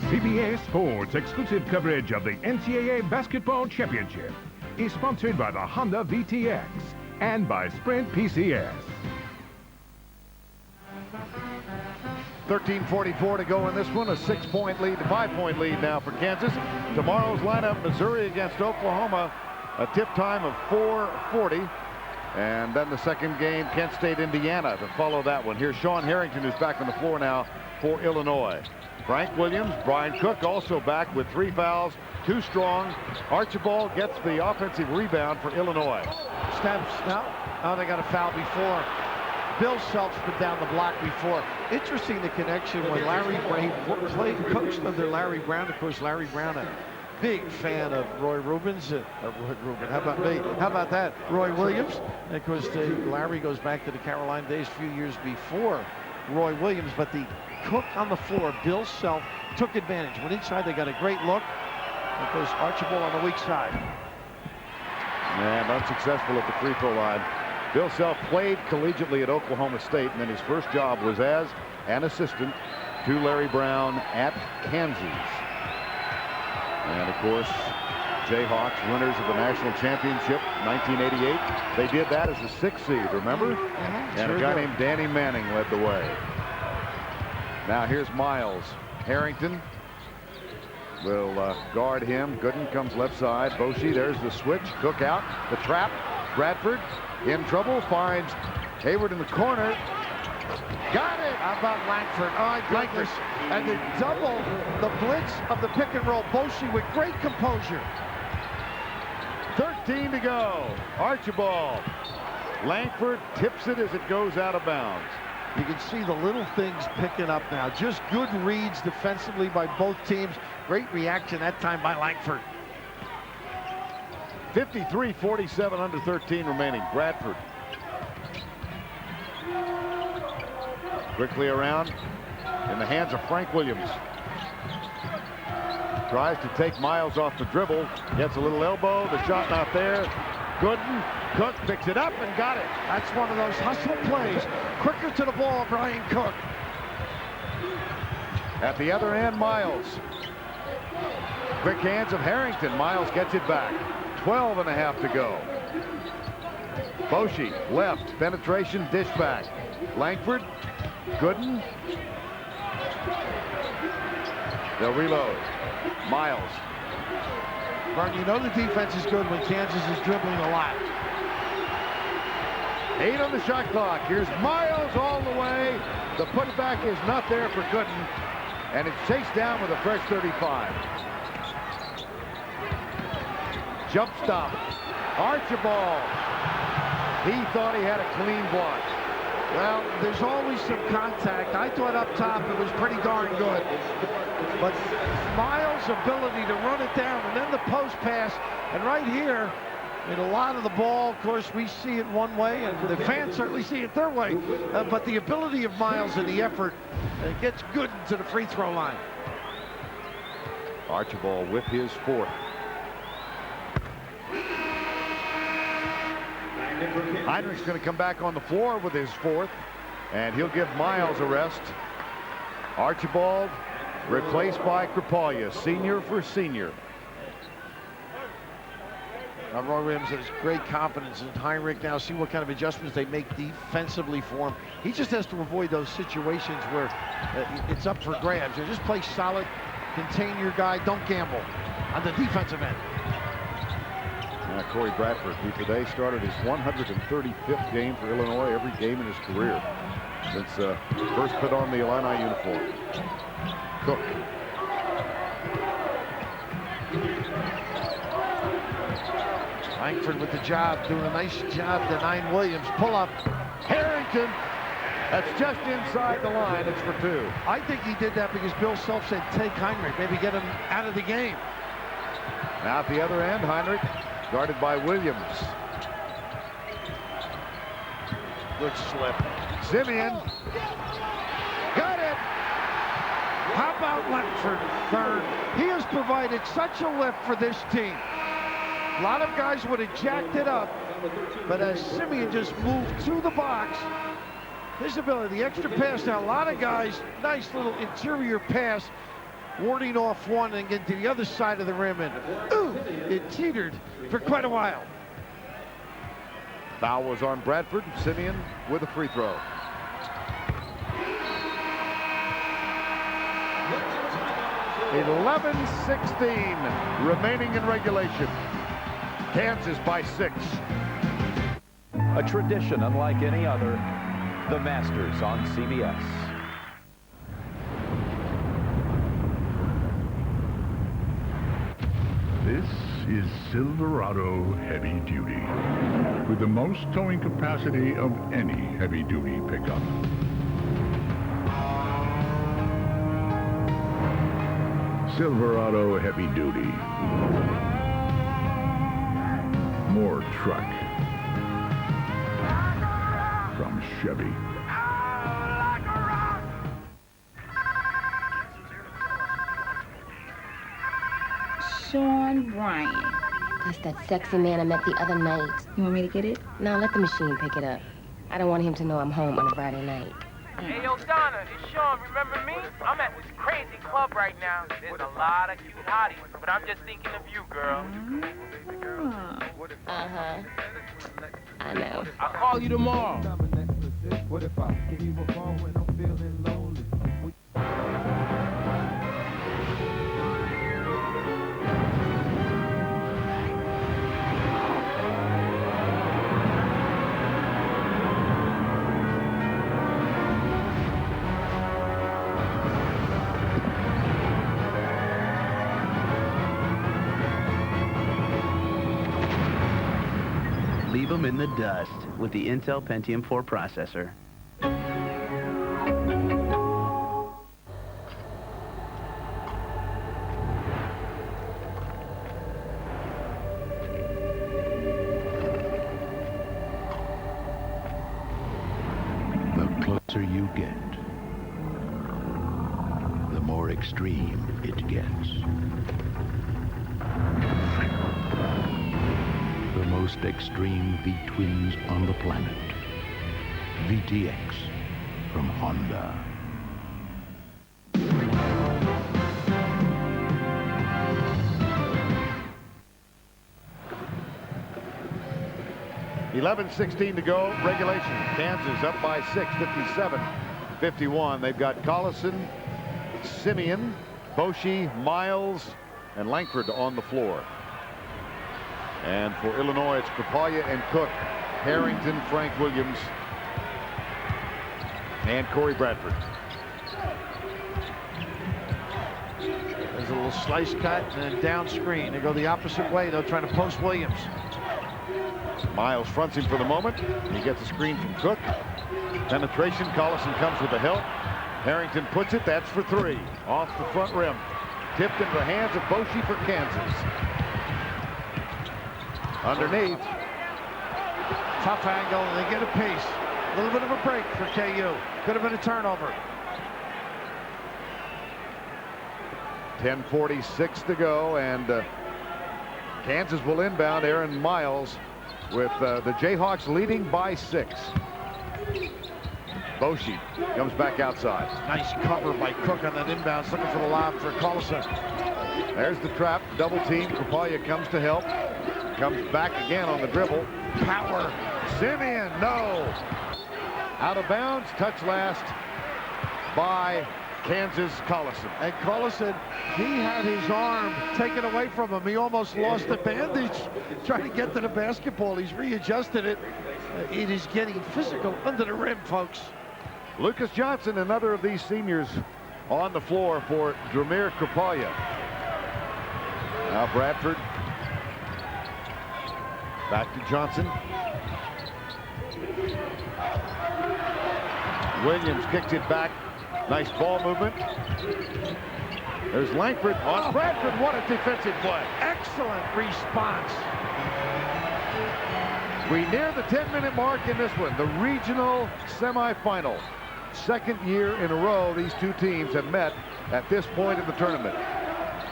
CBS Sports exclusive coverage of the NCAA Basketball Championship is sponsored by the Honda VTX and by Sprint PCS. 13:44 to go in this one. A 6-point lead, 5-point lead now for Kansas. Tomorrow's lineup, Missouri against Oklahoma. A tip time of 4:40. And then the second game, Kent State, Indiana, to follow that one. Here's Sean Harrington, who's back on the floor now for Illinois. Frank Williams, Brian Cook also back with 3 fouls, 2 strong. Archibald gets the offensive rebound for Illinois. Steps now. Oh, they got a foul before. Bill Self's been down the block before. Interesting, the connection when Larry Brown played coach under Larry Brown. Of course, Larry Brown, a big fan of Roy Rubens. Roy Rubin, how about me? How about that? Roy Williams. And of course, Larry goes back to the Caroline days a few years before Roy Williams. But the Cook on the floor, Bill Self, took advantage. Went inside, they got a great look. Of course, Archibald on the weak side. And unsuccessful at the free throw line. Bill Self played collegiately at Oklahoma State, and then his first job was as an assistant to Larry Brown at Kansas. And of course, Jayhawks, winners of the national championship 1988. They did that as a 6th seed, remember? And a guy named Danny Manning led the way. Now here's Miles. Harrington will guard him. Gooden comes left side. Boshi, there's the switch. Cook out. The trap. Bradford in trouble. Finds Hayward in the corner. Got it. How about Langford? Oh, Langford. And the double, the blitz of the pick and roll. Boshi with great composure. 13 to go. Archibald. Langford tips it as it goes out of bounds. You can see the little things picking up now. Just good reads defensively by both teams. Great reaction that time by Langford. 53-47, under 13 remaining. Bradford. Quickly around in the hands of Frank Williams. Tries to take Miles off the dribble. Gets a little elbow. The shot not there. Gooden. Cook picks it up and got it. That's one of those hustle plays. Quicker to the ball, Brian Cook. At the other end, Miles. Quick hands of Harrington. Miles gets it back. 12 and a half to go. Boshi, left, penetration, dish back. Langford, Gooden. They'll reload. Miles. Vern, you know the defense is good when Kansas is dribbling a lot. 8 on the shot clock. Here's Miles all the way. The putback is not there for Gooden. And it's chased down with a fresh 35. Jump stop. Archibald. He thought he had a clean block. Well, there's always some contact. I thought up top it was pretty darn good. But Miles' ability to run it down and then the post pass. And right here, in a lot of the ball, of course, we see it one way, and the fans certainly see it their way. But the ability of Miles and the effort gets Gooden to the free throw line. Archibald with his fourth. Heinrich's going to come back on the floor with his fourth, and he'll give Miles a rest. Archibald replaced by Kripalja, senior for senior. Now, Roy Williams has great confidence in Heinrich. Now see what kind of adjustments they make defensively for him. He just has to avoid those situations where it's up for grabs. You just play solid, contain your guy, don't gamble on the defensive end. Now Corey Bradford, who today started his 135th game for Illinois, every game in his career since first put on the Illini uniform. Cook. Langford with the job, doing a nice job denying Williams. Pull up. Harrington. That's just inside the line. It's for 2. I think he did that because Bill Self said take Heinrich, maybe get him out of the game. Now at the other end, Heinrich guarded by Williams. Good slip. Simeon. Got it. How about Langford? Third. He has provided such a lift for this team. A lot of guys would have jacked it up, but as Simeon just moved to the box, his ability, the extra pass. Now a lot of guys, nice little interior pass, warding off one and getting to the other side of the rim, and ooh, it teetered for quite a while. Foul was on Bradford. Simeon with a free throw. (11-16) remaining in regulation. Kansas by 6. A tradition unlike any other. The Masters on CBS. This is Silverado Heavy Duty, with the most towing capacity of any heavy-duty pickup. Silverado Heavy Duty. More truck from Chevy. Sean Bryant. That's that sexy man I met the other night. You want me to get it? No, let the machine pick it up. I don't want him to know I'm home on a Friday night. Hey, yo, Donna, it's Sean. Remember me? I'm at this crazy club right now. There's a lot of cute hotties, but I'm just thinking of you, girl. Uh-huh. I know. I'll call you tomorrow. What if I give you a phone when I'm feeling lonely? them in the dust with the Intel Pentium 4 processor. The closer you get, the more extreme it gets. The most extreme V-twins on the planet. VTX from Honda. .11:16 to go, regulation. Kansas up by 6, 57-51. They've got Collison, Simeon, Boshi, Miles, and Langford on the floor. And for Illinois, it's Krapalia and Cook, Harrington, Frank Williams, and Corey Bradford. There's a little slice cut and then down screen. They go the opposite way. They're trying to post Williams. Miles fronts him for the moment. He gets a screen from Cook. Penetration. Collison comes with the help. Harrington puts it. That's for three. Off the front rim. Tipped into the hands of Boshi for Kansas. Underneath. Tough angle, and they get a piece. A little bit of a break for KU. Could have been a turnover. 10:46 to go, and Kansas will inbound. Aaron Miles with the Jayhawks leading by 6. Boshi comes back outside. Nice cover by Cook on that inbounds, looking for the lob for Collison. There's the trap, double team. Krapalia comes to help. Comes back again on the dribble. Power. Simeon, no. Out of bounds, touch last by Kansas Collison. And Collison, he had his arm taken away from him. He almost lost the bandage trying to get to the basketball. He's readjusted it. It is getting physical under the rim, folks. Lucas Johnson, another of these seniors on the floor for Dramir Krapalia. Now Bradford. Back to Johnson. Williams kicks it back. Nice ball movement. There's Langford on Bradford. What a defensive play. Excellent response. We near the 10-minute mark in this one. The regional semifinal. Second year in a row these two teams have met at this point in the tournament.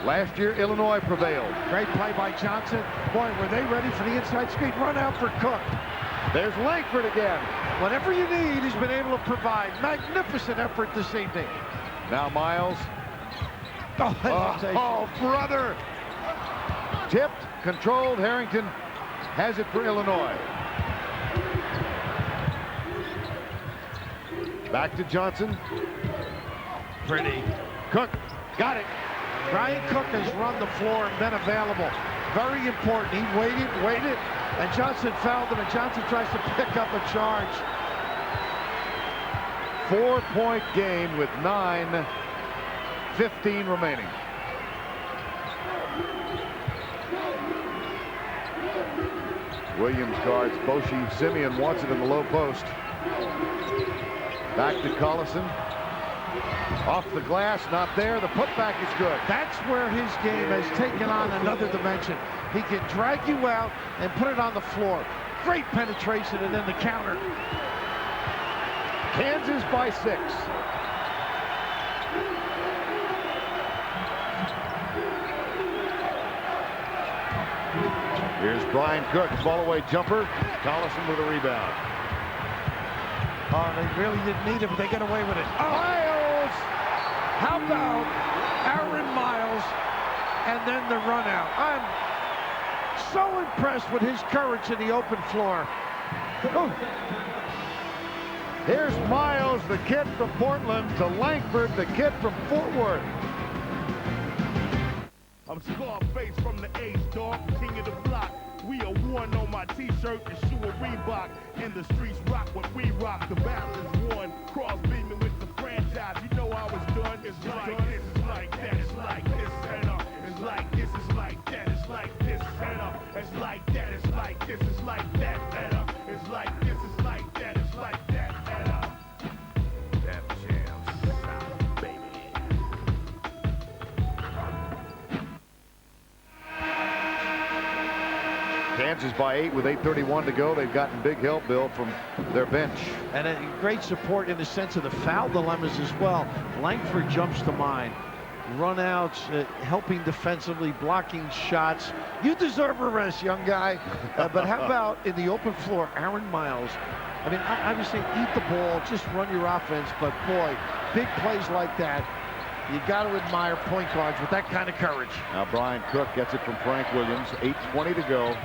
Last year, Illinois prevailed. Great play by Johnson. Boy, were they ready for the inside screen. Run out for Cook. There's Langford again. Whatever you need, he's been able to provide. Magnificent effort this evening. Now Miles. Oh, brother. Tipped, controlled. Harrington has it for Illinois. Back to Johnson. Pretty. Cook got it. Brian Cook has run the floor and been available. Very important. He waited, and Johnson fouled him, and Johnson tries to pick up a charge. 4-point game with 9:15 remaining. Williams guards Boshi. Simeon wants it in the low post. Back to Collison. Off the glass, not there. The putback is good. That's where his game has taken on another dimension. He can drag you out and put it on the floor. Great penetration, and then the counter. Kansas by 6. Here's Brian Cook, fall-away jumper. Collison with a rebound. Oh, they really didn't need it, but they get away with it. Miles! How about Aaron Miles and then the run out? I'm so impressed with his courage in the open floor. Here's Miles, the kid from Portland, to Langford, the kid from Fort Worth. I'm Scarface from the A's, dog, king of the block. We are one on my t-shirt and shoe a Reebok. And the streets rock what we rock. The balance is one. Cross beaming with the franchise. You know I was done. It's like this, it's like that, it's like this, and it's like this, it's like that, it's like this, and it's like that, it's like this, it's like that, and Kansas by 8 with 8:31 to go. They've gotten big help, Bill, from their bench. And a great support in the sense of the foul dilemmas as well. Langford jumps to mind. Runouts, helping defensively, blocking shots. You deserve a rest, young guy. But how about in the open floor, Aaron Miles? I mean, I was saying eat the ball, just run your offense. But boy, big plays like that, you got to admire point guards with that kind of courage. Now Brian Cook gets it from Frank Williams. 8:20 to go.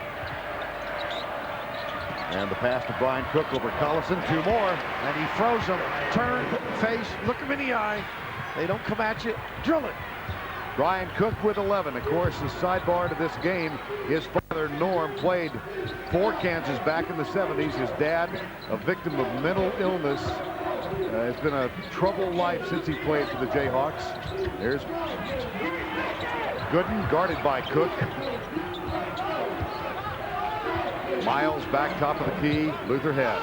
And the pass to Brian Cook over Collison. 2 more. And he throws them. Turn, face, look him in the eye. They don't come at you. Drill it. Brian Cook with 11. Of course, the sidebar to this game, his father, Norm, played for Kansas back in the 70s. His dad, a victim of mental illness. It's been a troubled life since he played for the Jayhawks. There's Gooden, guarded by Cook. Miles back top of the key. Luther Head.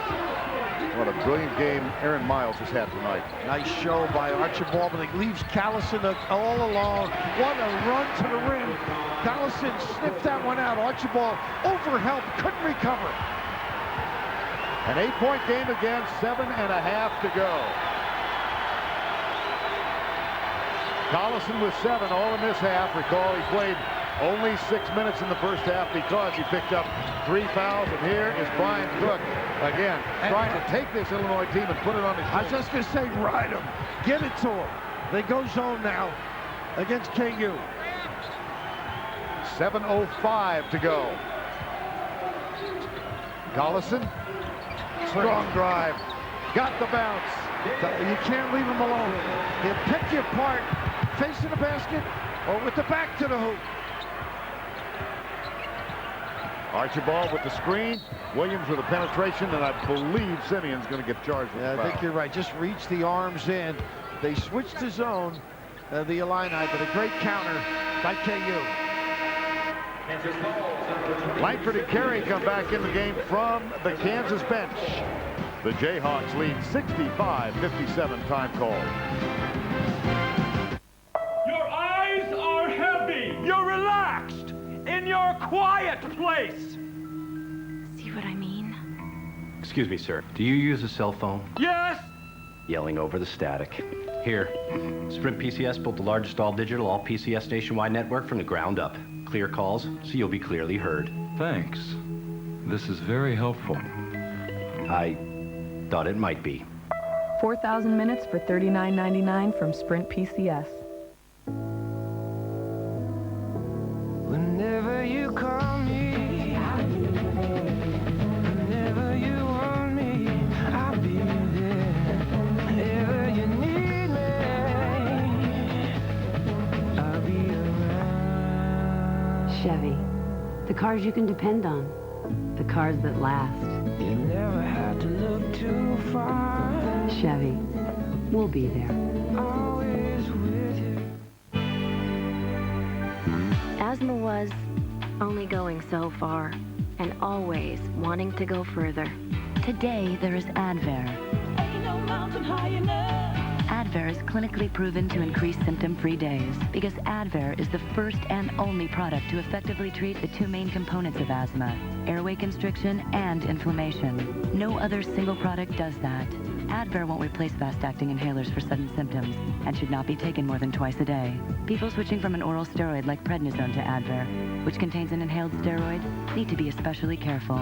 What a brilliant game Aaron Miles has had tonight. Nice show by Archibald, but he leaves Collison all alone. What a run to the rim. Collison sniffed that one out. Archibald overhelp, couldn't recover. An 8-point game again, 7.5 to go. Collison with 7 all in this half. Recall he played only 6 minutes in the first half because he picked up 3 fouls. And here is Brian Cook again, trying to take this Illinois team and put it on his shoulders. I was just going to say, ride him. Get it to him. They go zone now against KU. 7:05 to go. Collison, strong drive, got the bounce. You can't leave him alone. He'll pick you apart, facing the basket or with the back to the hoop. Archibald with the screen, Williams with a penetration, and I believe Simeon's going to get charged with the foul. I think you're right. Just reach the arms in. They switched the zone, the Illini, but a great counter by KU. Langford and Carey come back in the game from the Kansas bench. The Jayhawks lead 65-57, time call. Your eyes are heavy. You're relaxed in your quiet place. See what I mean? Excuse me, sir. Do you use a cell phone? Yes. Yelling over the static. Here, Sprint PCS built the largest all-digital, all-PCS nationwide network from the ground up. Clear calls, so you'll be clearly heard. Thanks. This is very helpful. I thought it might be. 4,000 minutes for $39.99 from Sprint PCS. Whenever you call me, whenever you want me, I'll be there. Whenever you need me, I'll be around. Chevy, the cars you can depend on, the cars that last. You never have to look too far. Chevy, we'll be there. Always with you. Asthma was only going so far and always wanting to go further. Today, there is Advair. Ain't no mountain high enough. Advair is clinically proven to increase symptom-free days because Advair is the first and only product to effectively treat the 2 main components of asthma, airway constriction and inflammation. No other single product does that. Advair won't replace fast-acting inhalers for sudden symptoms and should not be taken more than twice a day. People switching from an oral steroid like prednisone to Advair, which contains an inhaled steroid, need to be especially careful.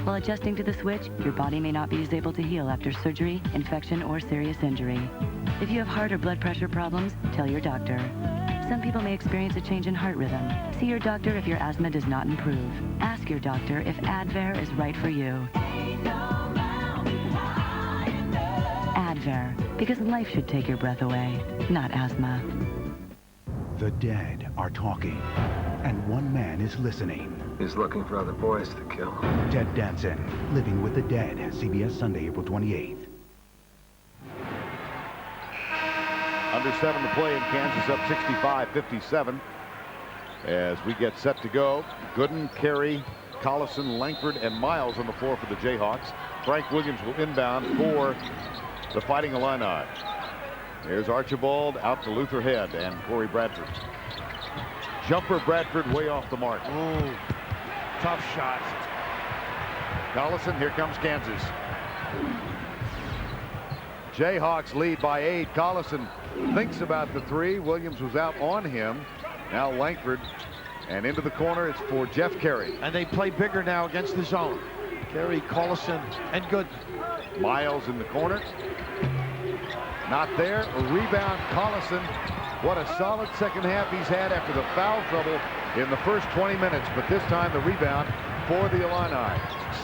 While adjusting to the switch, your body may not be as able to heal after surgery, infection, or serious injury. If you have heart or blood pressure problems, tell your doctor. Some people may experience a change in heart rhythm. See your doctor if your asthma does not improve. Ask your doctor if Advair is right for you. Advair, because life should take your breath away, not asthma. The dead are talking, and one man is listening. He's looking for other boys to kill. Ted Danson, Living with the Dead, CBS Sunday, April 28th. Under 7 to play in Kansas, up 65-57. As we get set to go, Gooden, Carey, Collison, Langford, and Miles on the floor for the Jayhawks. Frank Williams will inbound for the Fighting Illini. There's Archibald out to Luther Head and Corey Bradford. Jumper Bradford way off the mark. Ooh. tough shot. Collison, here comes Kansas. Jayhawks lead by 8. Collison thinks about the 3. Williams was out on him. Now Langford, and into the corner. It's for Jeff Carey. And they play bigger now against the zone. Carey, Collison, and Gooden. Miles in the corner. Not there. A rebound, Collison. What a solid second half he's had after the foul trouble in the first 20 minutes. But this time the rebound for the Illini.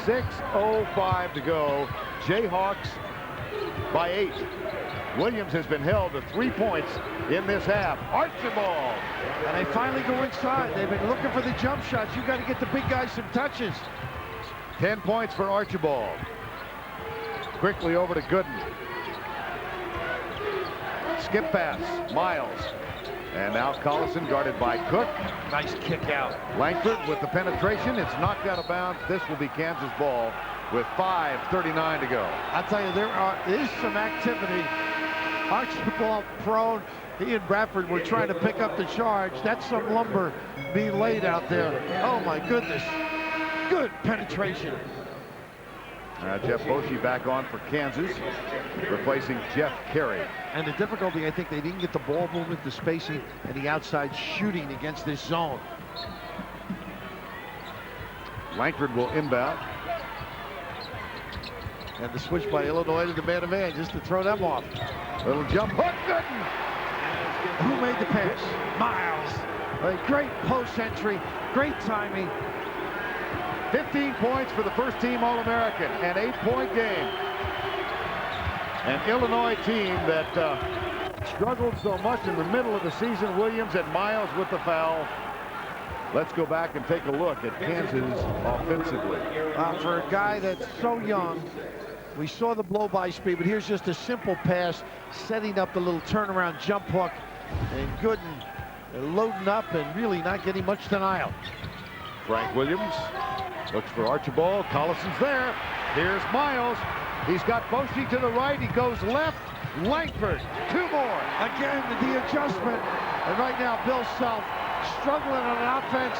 6:05 to go. Jayhawks by 8. Williams has been held to 3 points in this half. Archibald. And they finally go inside. They've been looking for the jump shots. You got to get the big guys some touches. 10 points for Archibald. Quickly over to Gooden. Skip pass, Miles. And now Collison guarded by Cook. Nice kick out. Langford with the penetration. It's knocked out of bounds. This will be Kansas ball with 5:39 to go. I'll tell you, there is some activity. Archibald prone. He and Bradford were trying to pick up the charge. That's some lumber being laid out there. Oh, my goodness. Good penetration. Jeff Boschee back on for Kansas, replacing Jeff Carey. And the difficulty, I think, they didn't get the ball movement, the spacing, and the outside shooting against this zone. Langford will inbound. And the switch by Illinois to the man-to-man just to throw them off. Little jump hook, Gooden. Who made the pass? Miles. A great post entry, great timing. 15 points for the first-team All-American, an 8-point game. An Illinois team that struggled so much in the middle of the season. Williams and Miles with the foul. Let's go back and take a look at Kansas offensively. For a guy that's so young, we saw the blow-by speed, but here's just a simple pass, setting up the little turnaround jump hook, and Gooden loading up and really not getting much denial. Frank Williams looks for Archibald. Collison's there. Here's Miles. He's got Boschee to the right. He goes left. Langford. 2 more. Again, the adjustment. And right now, Bill Self struggling on offense.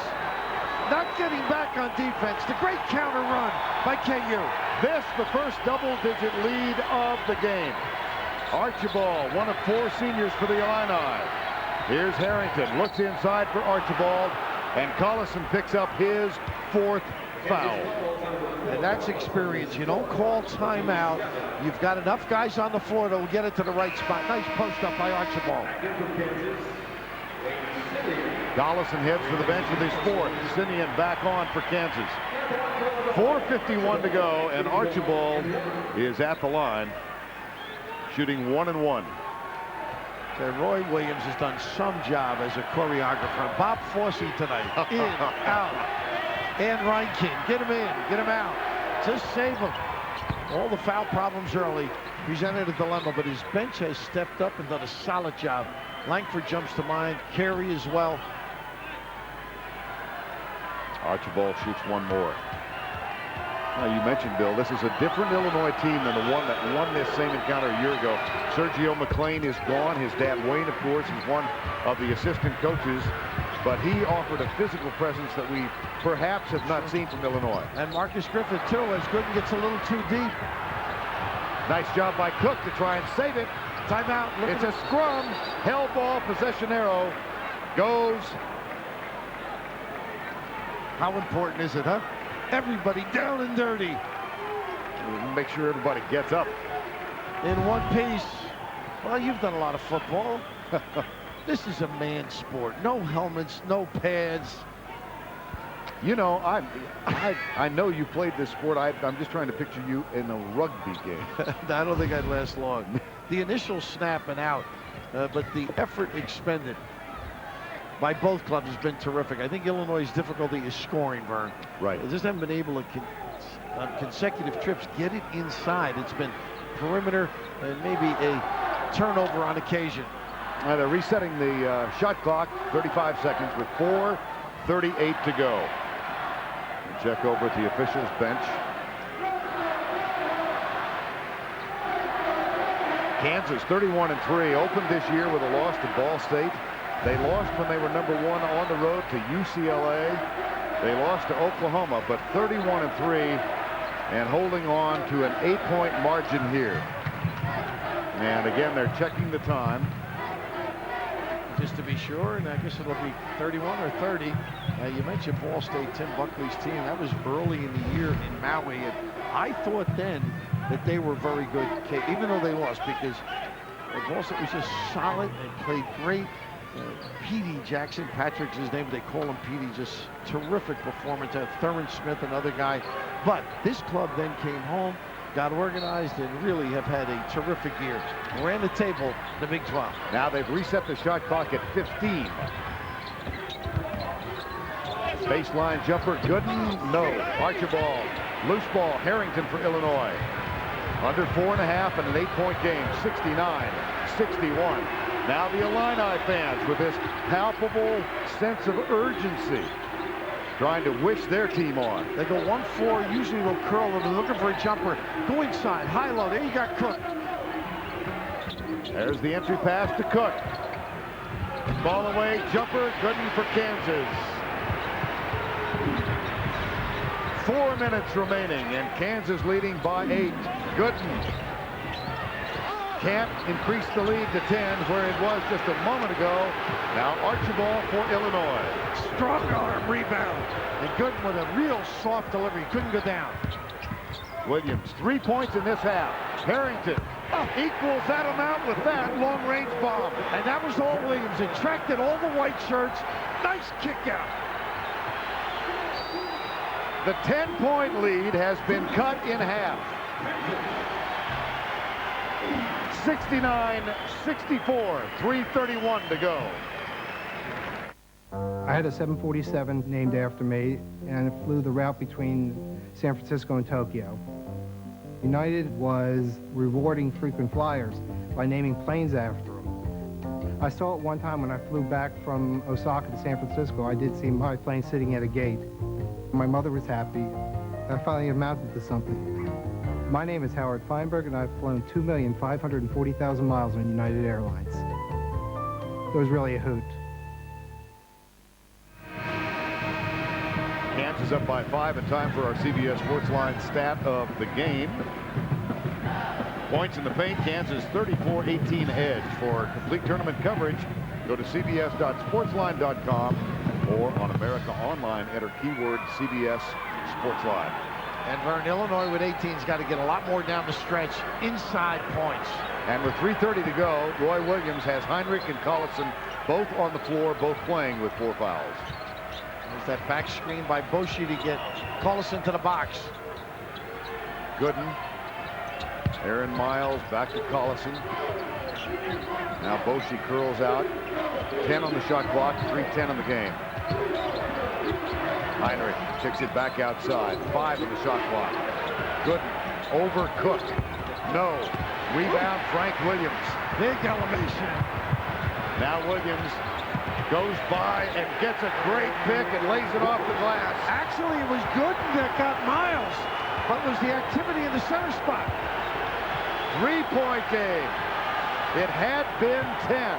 Not getting back on defense. The great counter run by KU. This, the first double-digit lead of the game. Archibald, one of 4 seniors for the Illini. Here's Harrington. Looks inside for Archibald. And Collison picks up his 4th foul. And that's experience. You don't call timeout. You've got enough guys on the floor to get it to the right spot. Nice post up by Archibald. Collison heads for the bench with his 4th. Simeon back on for Kansas. 4:51 to go, and Archibald is at the line, shooting 1 and 1. Roy Williams has done some job as a choreographer. Bob Fosse tonight. In, out. And Reinking. Get him in. Get him out. Just save him. All the foul problems early presented a dilemma, but his bench has stepped up and done a solid job. Langford jumps to mind. Carey as well. Archibald shoots 1 more. Now, you mentioned, Bill, this is a different Illinois team than the one that won this same encounter a year ago. Sergio McClain is gone. His dad, Wayne, of course, is one of the assistant coaches. But he offered a physical presence that we perhaps have not seen from Illinois. And Marcus Griffith, too, as Gooden gets a little too deep. Nice job by Cook to try and save it. Timeout. It's a scrum. Hell ball, possession arrow. Goes. How important is it, huh? Everybody down and dirty. Make sure everybody gets up. In one piece. Well, you've done a lot of football. This is a man sport. No helmets, no pads. You know, I know you played this sport. I'm just trying to picture you in a rugby game. I don't think I'd last long. The initial snap and out, but the effort expended by both clubs has been terrific. I think Illinois' difficulty is scoring, Vern. Right. They just haven't been able to, on consecutive trips, get it inside. It's been perimeter and maybe a turnover on occasion. They're resetting the shot clock, 35 seconds with 4:38 to go. We'll check over at the officials' bench. Kansas 31-3, opened this year with a loss to Ball State. They lost when they were #1 on the road to UCLA. They lost to Oklahoma, but 31-3 and holding on to an 8-point margin here. And again, they're checking the time. Just to be sure, and I guess it'll be 31 or 30. You mentioned Ball State, Tim Buckley's team. That was early in the year in Maui, and I thought then that they were very good, even though they lost, because Ball State was just solid and played great. Petey Jackson Patrick's his name, they call him Petey, just terrific performance. Thurman Smith, another guy. But this club then came home, got organized, and really have had a terrific year. Ran the table, the Big 12. Now they've reset the shot clock at 15. Baseline jumper, Gooden, no. Archibald, loose ball, Harrington for Illinois. Under 4.5 and an 8-point game, 69-61. Now the Illini fans with this palpable sense of urgency, trying to wish their team on. They go 1-4, usually they'll curl them, looking for a jumper. Go inside, high-low, there you got Cook. There's the entry pass to Cook. Ball away, jumper, Gooden for Kansas. 4 minutes remaining, and Kansas leading by 8. Gooden can't increase the lead to 10, where it was just a moment ago. Now Archibald for Illinois. Strong arm rebound. And Gooden with a real soft delivery. Couldn't go down. Williams, 3 points in this half. Harrington equals that amount with that long-range bomb. And that was all Williams. Attracted all the white shirts. Nice kick out. The 10-point lead has been cut in half. 69-64, 3:31 to go. I had a 747 named after me, and it flew the route between San Francisco and Tokyo. United was rewarding frequent flyers by naming planes after them. I saw it one time when I flew back from Osaka to San Francisco. I did see my plane sitting at a gate. My mother was happy. I finally amounted to something. My name is Howard Feinberg, and I've flown 2,540,000 miles on United Airlines. It was really a hoot. Kansas up by 5 in time for our CBS Sportsline stat of the game. Points in the paint, Kansas 34-18 edge. For complete tournament coverage, go to cbs.sportsline.com or on America Online, enter keyword CBS Sportsline. And Vern, Illinois with 18's got to get a lot more down the stretch, inside points. And with 3:30 to go, Roy Williams has Heinrich and Collison both on the floor, both playing with 4 fouls. There's that back screen by Boshi to get Collison to the box. Gooden. Aaron Miles back to Collison. Now Boshi curls out. 10 on the shot clock, 3:10 in the game. Heinrich kicks it back outside. 5 on the shot clock. Gooden overcooked. No. Rebound, Frank Williams. Big elevation. Now Williams goes by and gets a great pick and lays it off the glass. Actually, it was Gooden that got Miles, but it was the activity in the center spot. 3-point game. It had been 10.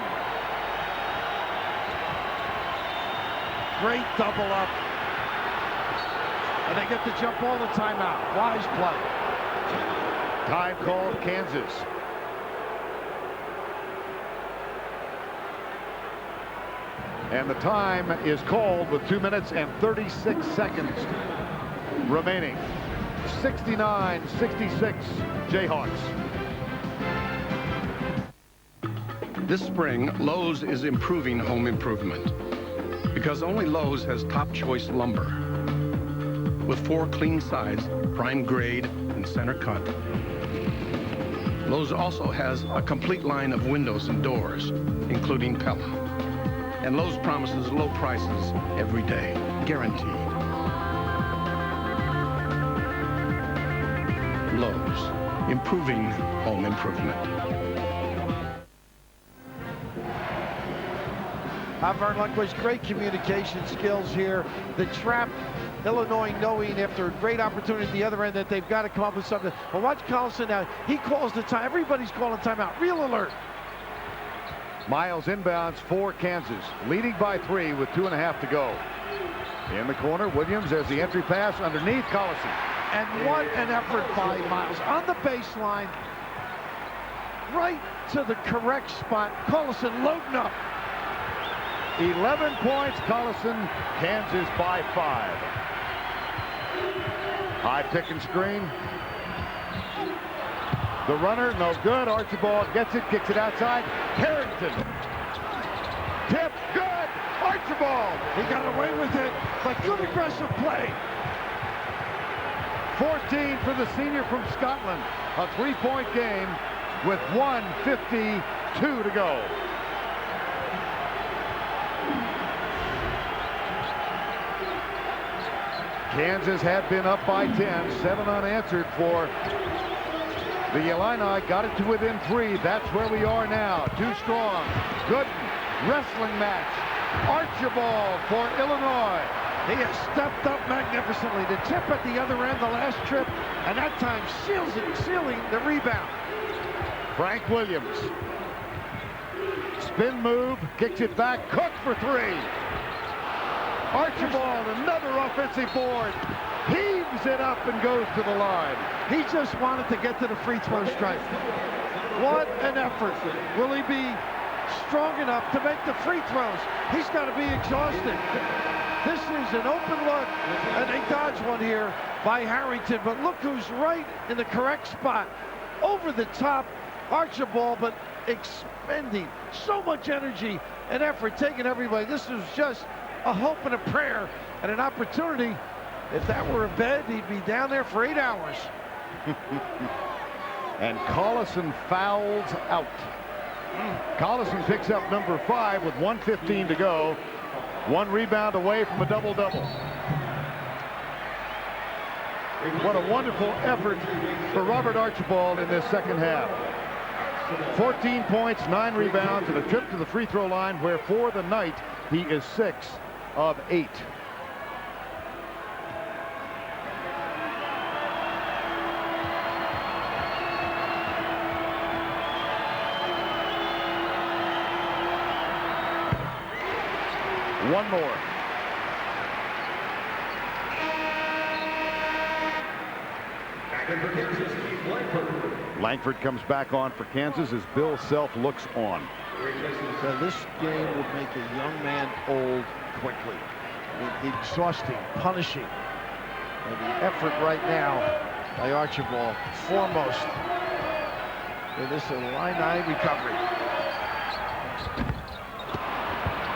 Great double up. And they get to jump all the time out. Wise play. Time called Kansas. And the time is called with 2 minutes and 36 seconds remaining. 69-66 Jayhawks. This spring, Lowe's is improving home improvement because only Lowe's has top choice lumber. With 4 clean sides, prime grade, and center cut. Lowe's also has a complete line of windows and doors, including Pella. And Lowe's promises low prices every day, guaranteed. Lowe's, improving home improvement. Vern Lundquist, great communication skills here. The trap, Illinois knowing after a great opportunity at the other end that they've got to come up with something. But watch Collison now. He calls the time. Everybody's calling timeout. Real alert. Miles inbounds for Kansas, leading by 3 with 2.5 to go. In the corner, Williams, there's the entry pass underneath Collison. And what an effort by Miles. On the baseline, right to the correct spot. Collison loading up. 11 points, Collison, Kansas by 5. High pick and screen. The runner, no good. Archibald gets it, kicks it outside. Harrington. Tip, good. Archibald. He got away with it, but good aggressive play. 14 for the senior from Scotland. A 3-point game with 1:52 to go. Kansas had been up by 10, 7 unanswered for the Illini. Got it to within 3. That's where we are now. Too strong. Good wrestling match. Archibald for Illinois. He has stepped up magnificently. The tip at the other end the last trip, and that time sealing the rebound. Frank Williams. Spin move, kicks it back. Cook for 3. Archibald, another offensive board. Heaves it up and goes to the line. He just wanted to get to the free throw stripe. What an effort. Will he be strong enough to make the free throws? He's got to be exhausted. This is an open look, and they dodge one here by Harrington, but look who's right in the correct spot. Over the top, Archibald, but expending so much energy and effort, taking everybody. This is just a hope and a prayer and an opportunity. If that were a bed, he'd be down there for 8 hours. And Collison fouls out. Collison picks up number 5 with 1:15 to go. 1 rebound away from a double-double. What a wonderful effort for Robert Archibald in this second half. 14 points, 9 rebounds, and a trip to the free throw line where for the night he is 6 of 8. One more. Langford comes back on for Kansas as Bill Self looks on. So this game will make a young man old quickly. Exhausting, punishing. And the effort right now by Archibald, foremost in this Illini recovery.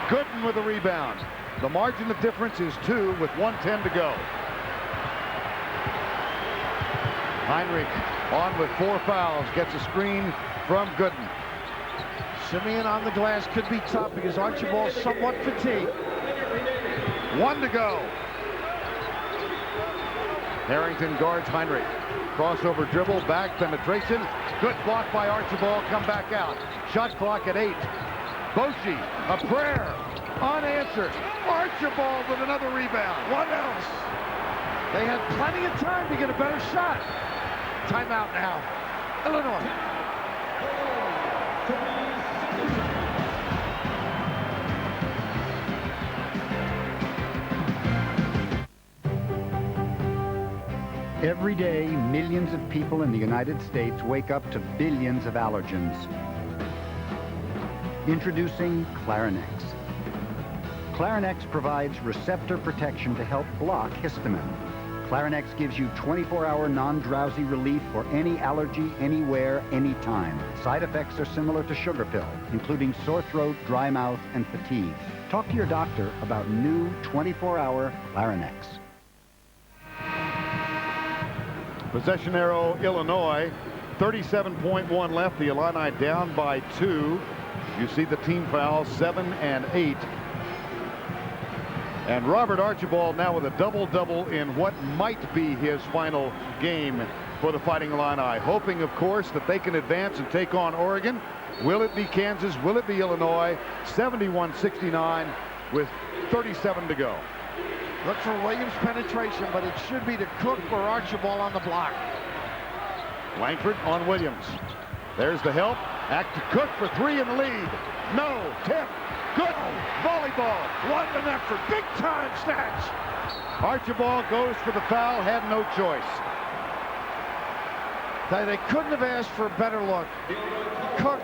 Gooden with a rebound. The margin of difference is 2 with 1:10 to go. Heinrich on with 4 fouls, gets a screen from Gooden. Simeon on the glass could be tough because Archibald's somewhat fatigued. 1 to go. Harrington guards Heinrich. Crossover dribble, back penetration. Good block by Archibald, come back out. Shot clock at 8. Boshi, a prayer, unanswered. Archibald with another rebound. What else? They had plenty of time to get a better shot. Timeout now. Illinois. Every day, millions of people in the United States wake up to billions of allergens. Introducing Clarinex. Clarinex provides receptor protection to help block histamine. Clarinex gives you 24-hour non-drowsy relief for any allergy, anywhere, anytime. Side effects are similar to sugar pill, including sore throat, dry mouth, and fatigue. Talk to your doctor about new 24-hour Clarinex. Possession arrow, Illinois. 37.1 left. The Illini down by 2. You see the team fouls, 7 and 8. And Robert Archibald now with a double-double in what might be his final game for the Fighting Illini. Hoping, of course, that they can advance and take on Oregon. Will it be Kansas? Will it be Illinois? 71-69 with 37 to go. Look for Williams' penetration, but it should be to Cook or Archibald on the block. Langford on Williams. There's the help. Back to Cook for 3 in the lead. No. Tip. Good volleyball. What an effort. Big time snatch. Archibald goes for the foul, had no choice. They couldn't have asked for a better look. Cook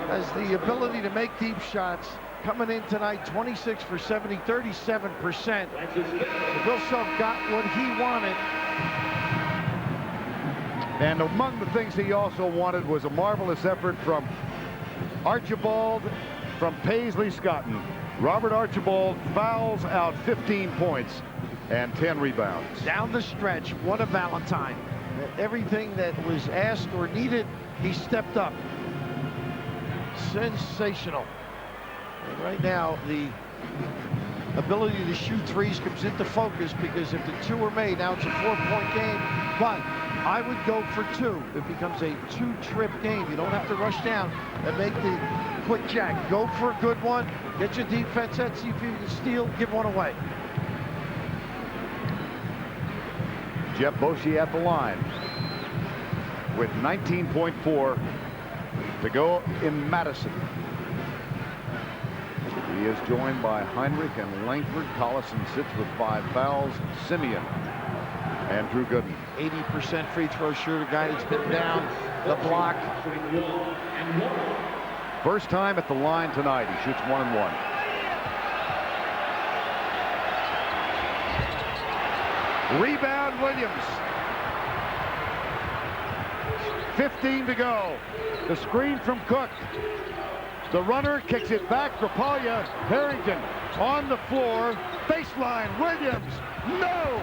has the ability to make deep shots. Coming in tonight, 26 for 70, 37%. Bill Self got what he wanted. And among the things he also wanted was a marvelous effort from Archibald, from Paisley Scotton. Robert Archibald fouls out 15 points and 10 rebounds. Down the stretch, what a Valentine. Everything that was asked or needed, he stepped up. Sensational. And right now, the ability to shoot threes comes into focus because if the two are made, now it's a 4-point game. But I would go for two. It becomes a two-trip game. You don't have to rush down and make the quick jack. Go for a good one. Get your defense set. See if you can steal. Give one away. Jeff Boschee at the line with 19.4 to go in Madison. He is joined by Heinrich and Langford. Collison sits with 5 fouls. Simeon and Drew Gooden. 80% free throw shooter, guy that's been down the block. First time at the line tonight. He shoots 1 and 1. Rebound, Williams. 15 to go. The screen from Cook. The runner kicks it back. Rapaglia. Harrington on the floor. Baseline. Williams. No.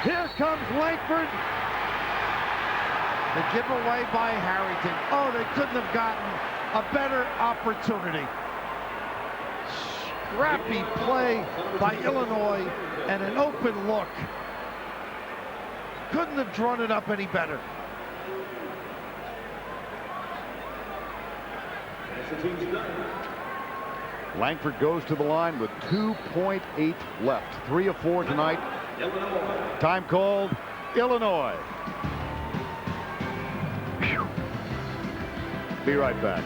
Here comes Langford. The giveaway by Harrington. Oh, they couldn't have gotten a better opportunity. Scrappy play by Illinois and an open look. Couldn't have drawn it up any better. Langford goes to the line with 2.8 left. 3 of 4 tonight. Time called Illinois. Be right back.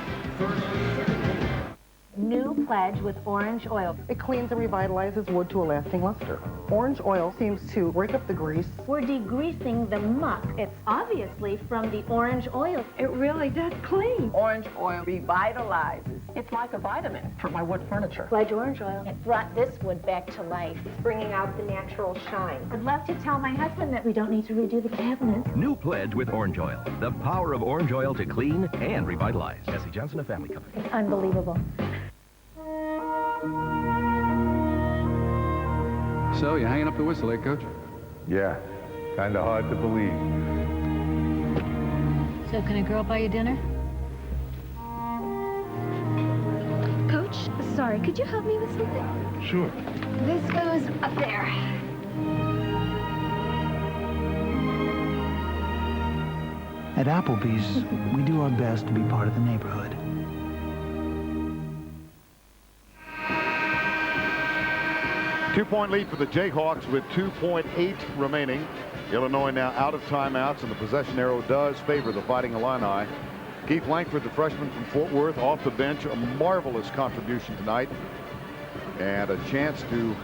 New pledge with orange oil. It cleans and revitalizes wood to a lasting luster. Orange oil seems to break up the grease. We're degreasing the muck. It's obviously from the orange oil. It really does clean. Orange oil revitalizes. It's like a vitamin for my wood furniture. Pledge orange oil. It brought this wood back to life. It's bringing out the natural shine. I'd love to tell my husband that we don't need to redo the cabinets. New pledge with orange oil. The power of orange oil to clean and revitalize. Jesse Johnson, a family company. It's unbelievable. So, you hanging up the whistle, eh, Coach? Yeah, kind of hard to believe. So, can a girl buy you dinner? Coach, sorry, could you help me with something? Sure. This goes up there. At Applebee's, we do our best to be part of the neighborhood. Two-point lead for the Jayhawks with 2.8 remaining. Illinois now out of timeouts, and the possession arrow does favor the Fighting Illini. Keith Langford, the freshman from Fort Worth, off the bench. A marvelous contribution tonight, and a chance to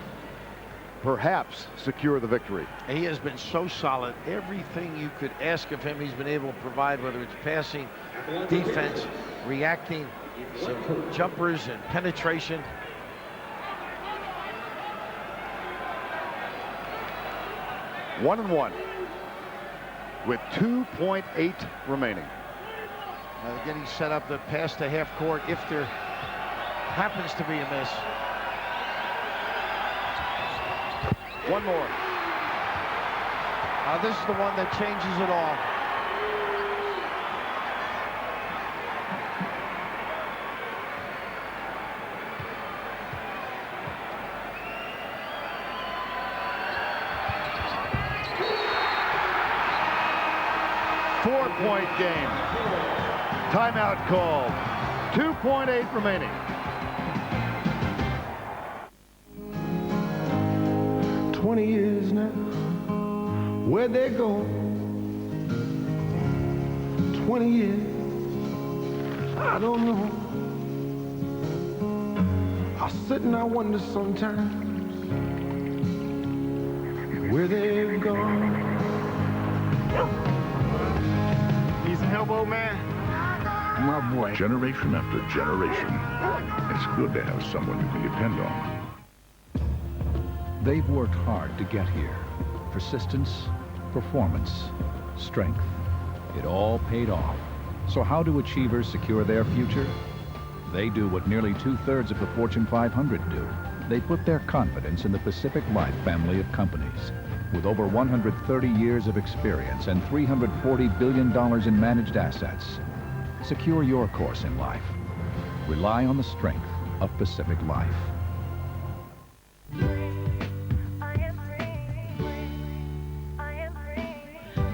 perhaps secure the victory. He has been so solid. Everything you could ask of him, he's been able to provide, whether it's passing, defense, reacting, some jumpers and penetration. One and one with 2.8 remaining. Again, he set up the pass to half court if there happens to be a miss. One more. This is the one that changes it all. Four-point game. Timeout called. 2.8 remaining. Years now, where'd they go? 20 years, I don't know. I sit and I wonder sometimes where they've gone. Need some help, old man? My boy. Generation after generation, it's good to have someone you can depend on. They've worked hard to get here. Persistence, performance, strength. It all paid off. So how do achievers secure their future? They do what nearly 2/3 of the Fortune 500 do. They put their confidence in the Pacific Life family of companies. With over 130 years of experience and $340 billion in managed assets, secure your course in life. Rely on the strength of Pacific Life.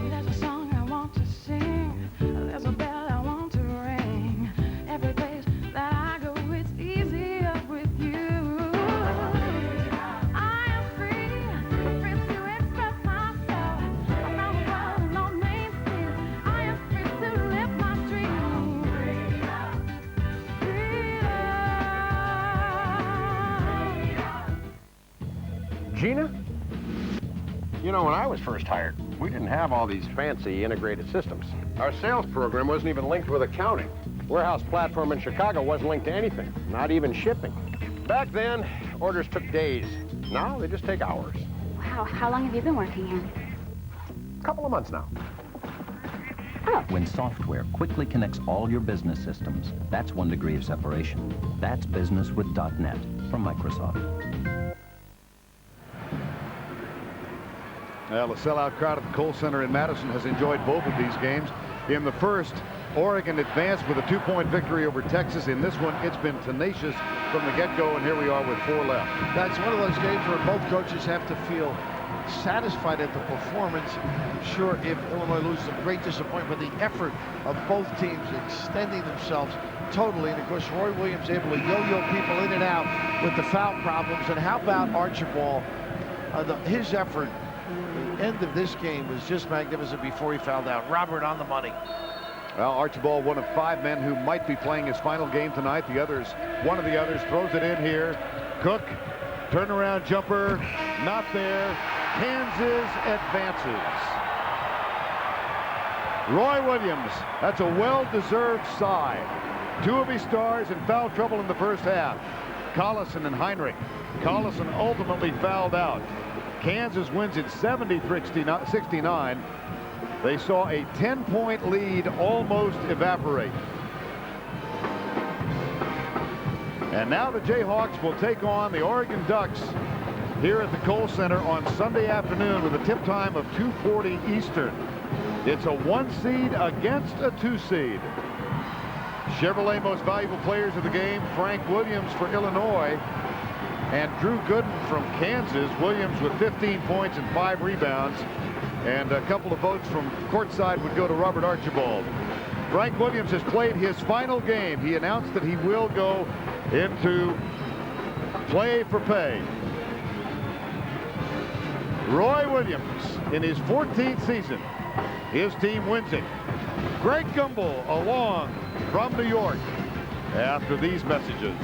There's a song I want to sing. There's a bell I want to ring. Every place that I go, it's easier with you. I am free to express myself. Around the world and on Main Street. I am free to live my dream. Gina? You know, when I was first hired, we didn't have all these fancy integrated systems. Our sales program wasn't even linked with accounting. Warehouse platform in Chicago wasn't linked to anything, not even shipping. Back then, orders took days. Now, they just take hours. Wow, how long have you been working here? A couple of months now. When software quickly connects all your business systems, that's 1 degree of separation. That's business with .NET from Microsoft. Well, the sellout crowd at the Kohl Center in Madison has enjoyed both of these games. In the first, Oregon advanced with a 2-point victory over Texas. In this one, it's been tenacious from the get-go, and here we are with 4 left. That's one of those games where both coaches have to feel satisfied at the performance. I'm sure if Illinois loses, a great disappointment, the effort of both teams extending themselves totally. And of course, Roy Williams able to yo-yo people in and out with the foul problems. And how about Archibald? His effort at the end of this game was just magnificent before he fouled out. Robert on the money. Well, Archibald, one of 5 men who might be playing his final game tonight. One of the others throws it in here. Cook, turnaround jumper, not there. Kansas advances. Roy Williams, that's a well-deserved side. 2 of his stars in foul trouble in the first half. Collison and Heinrich. Collison ultimately fouled out. Kansas wins it 70-69. They saw a 10-point lead almost evaporate. And now the Jayhawks will take on the Oregon Ducks here at the Kohl Center on Sunday afternoon with a tip time of 2:40 Eastern. It's a 1 seed against a 2 seed. Chevrolet most valuable players of the game, Frank Williams for Illinois and Drew Gooden from Kansas. Williams with 15 points and 5 rebounds. And a couple of votes from courtside would go to Robert Archibald. Frank Williams has played his final game. He announced that he will go into play for pay. Roy Williams in his 14th season. His team wins it. Greg Gumbel along from New York after these messages.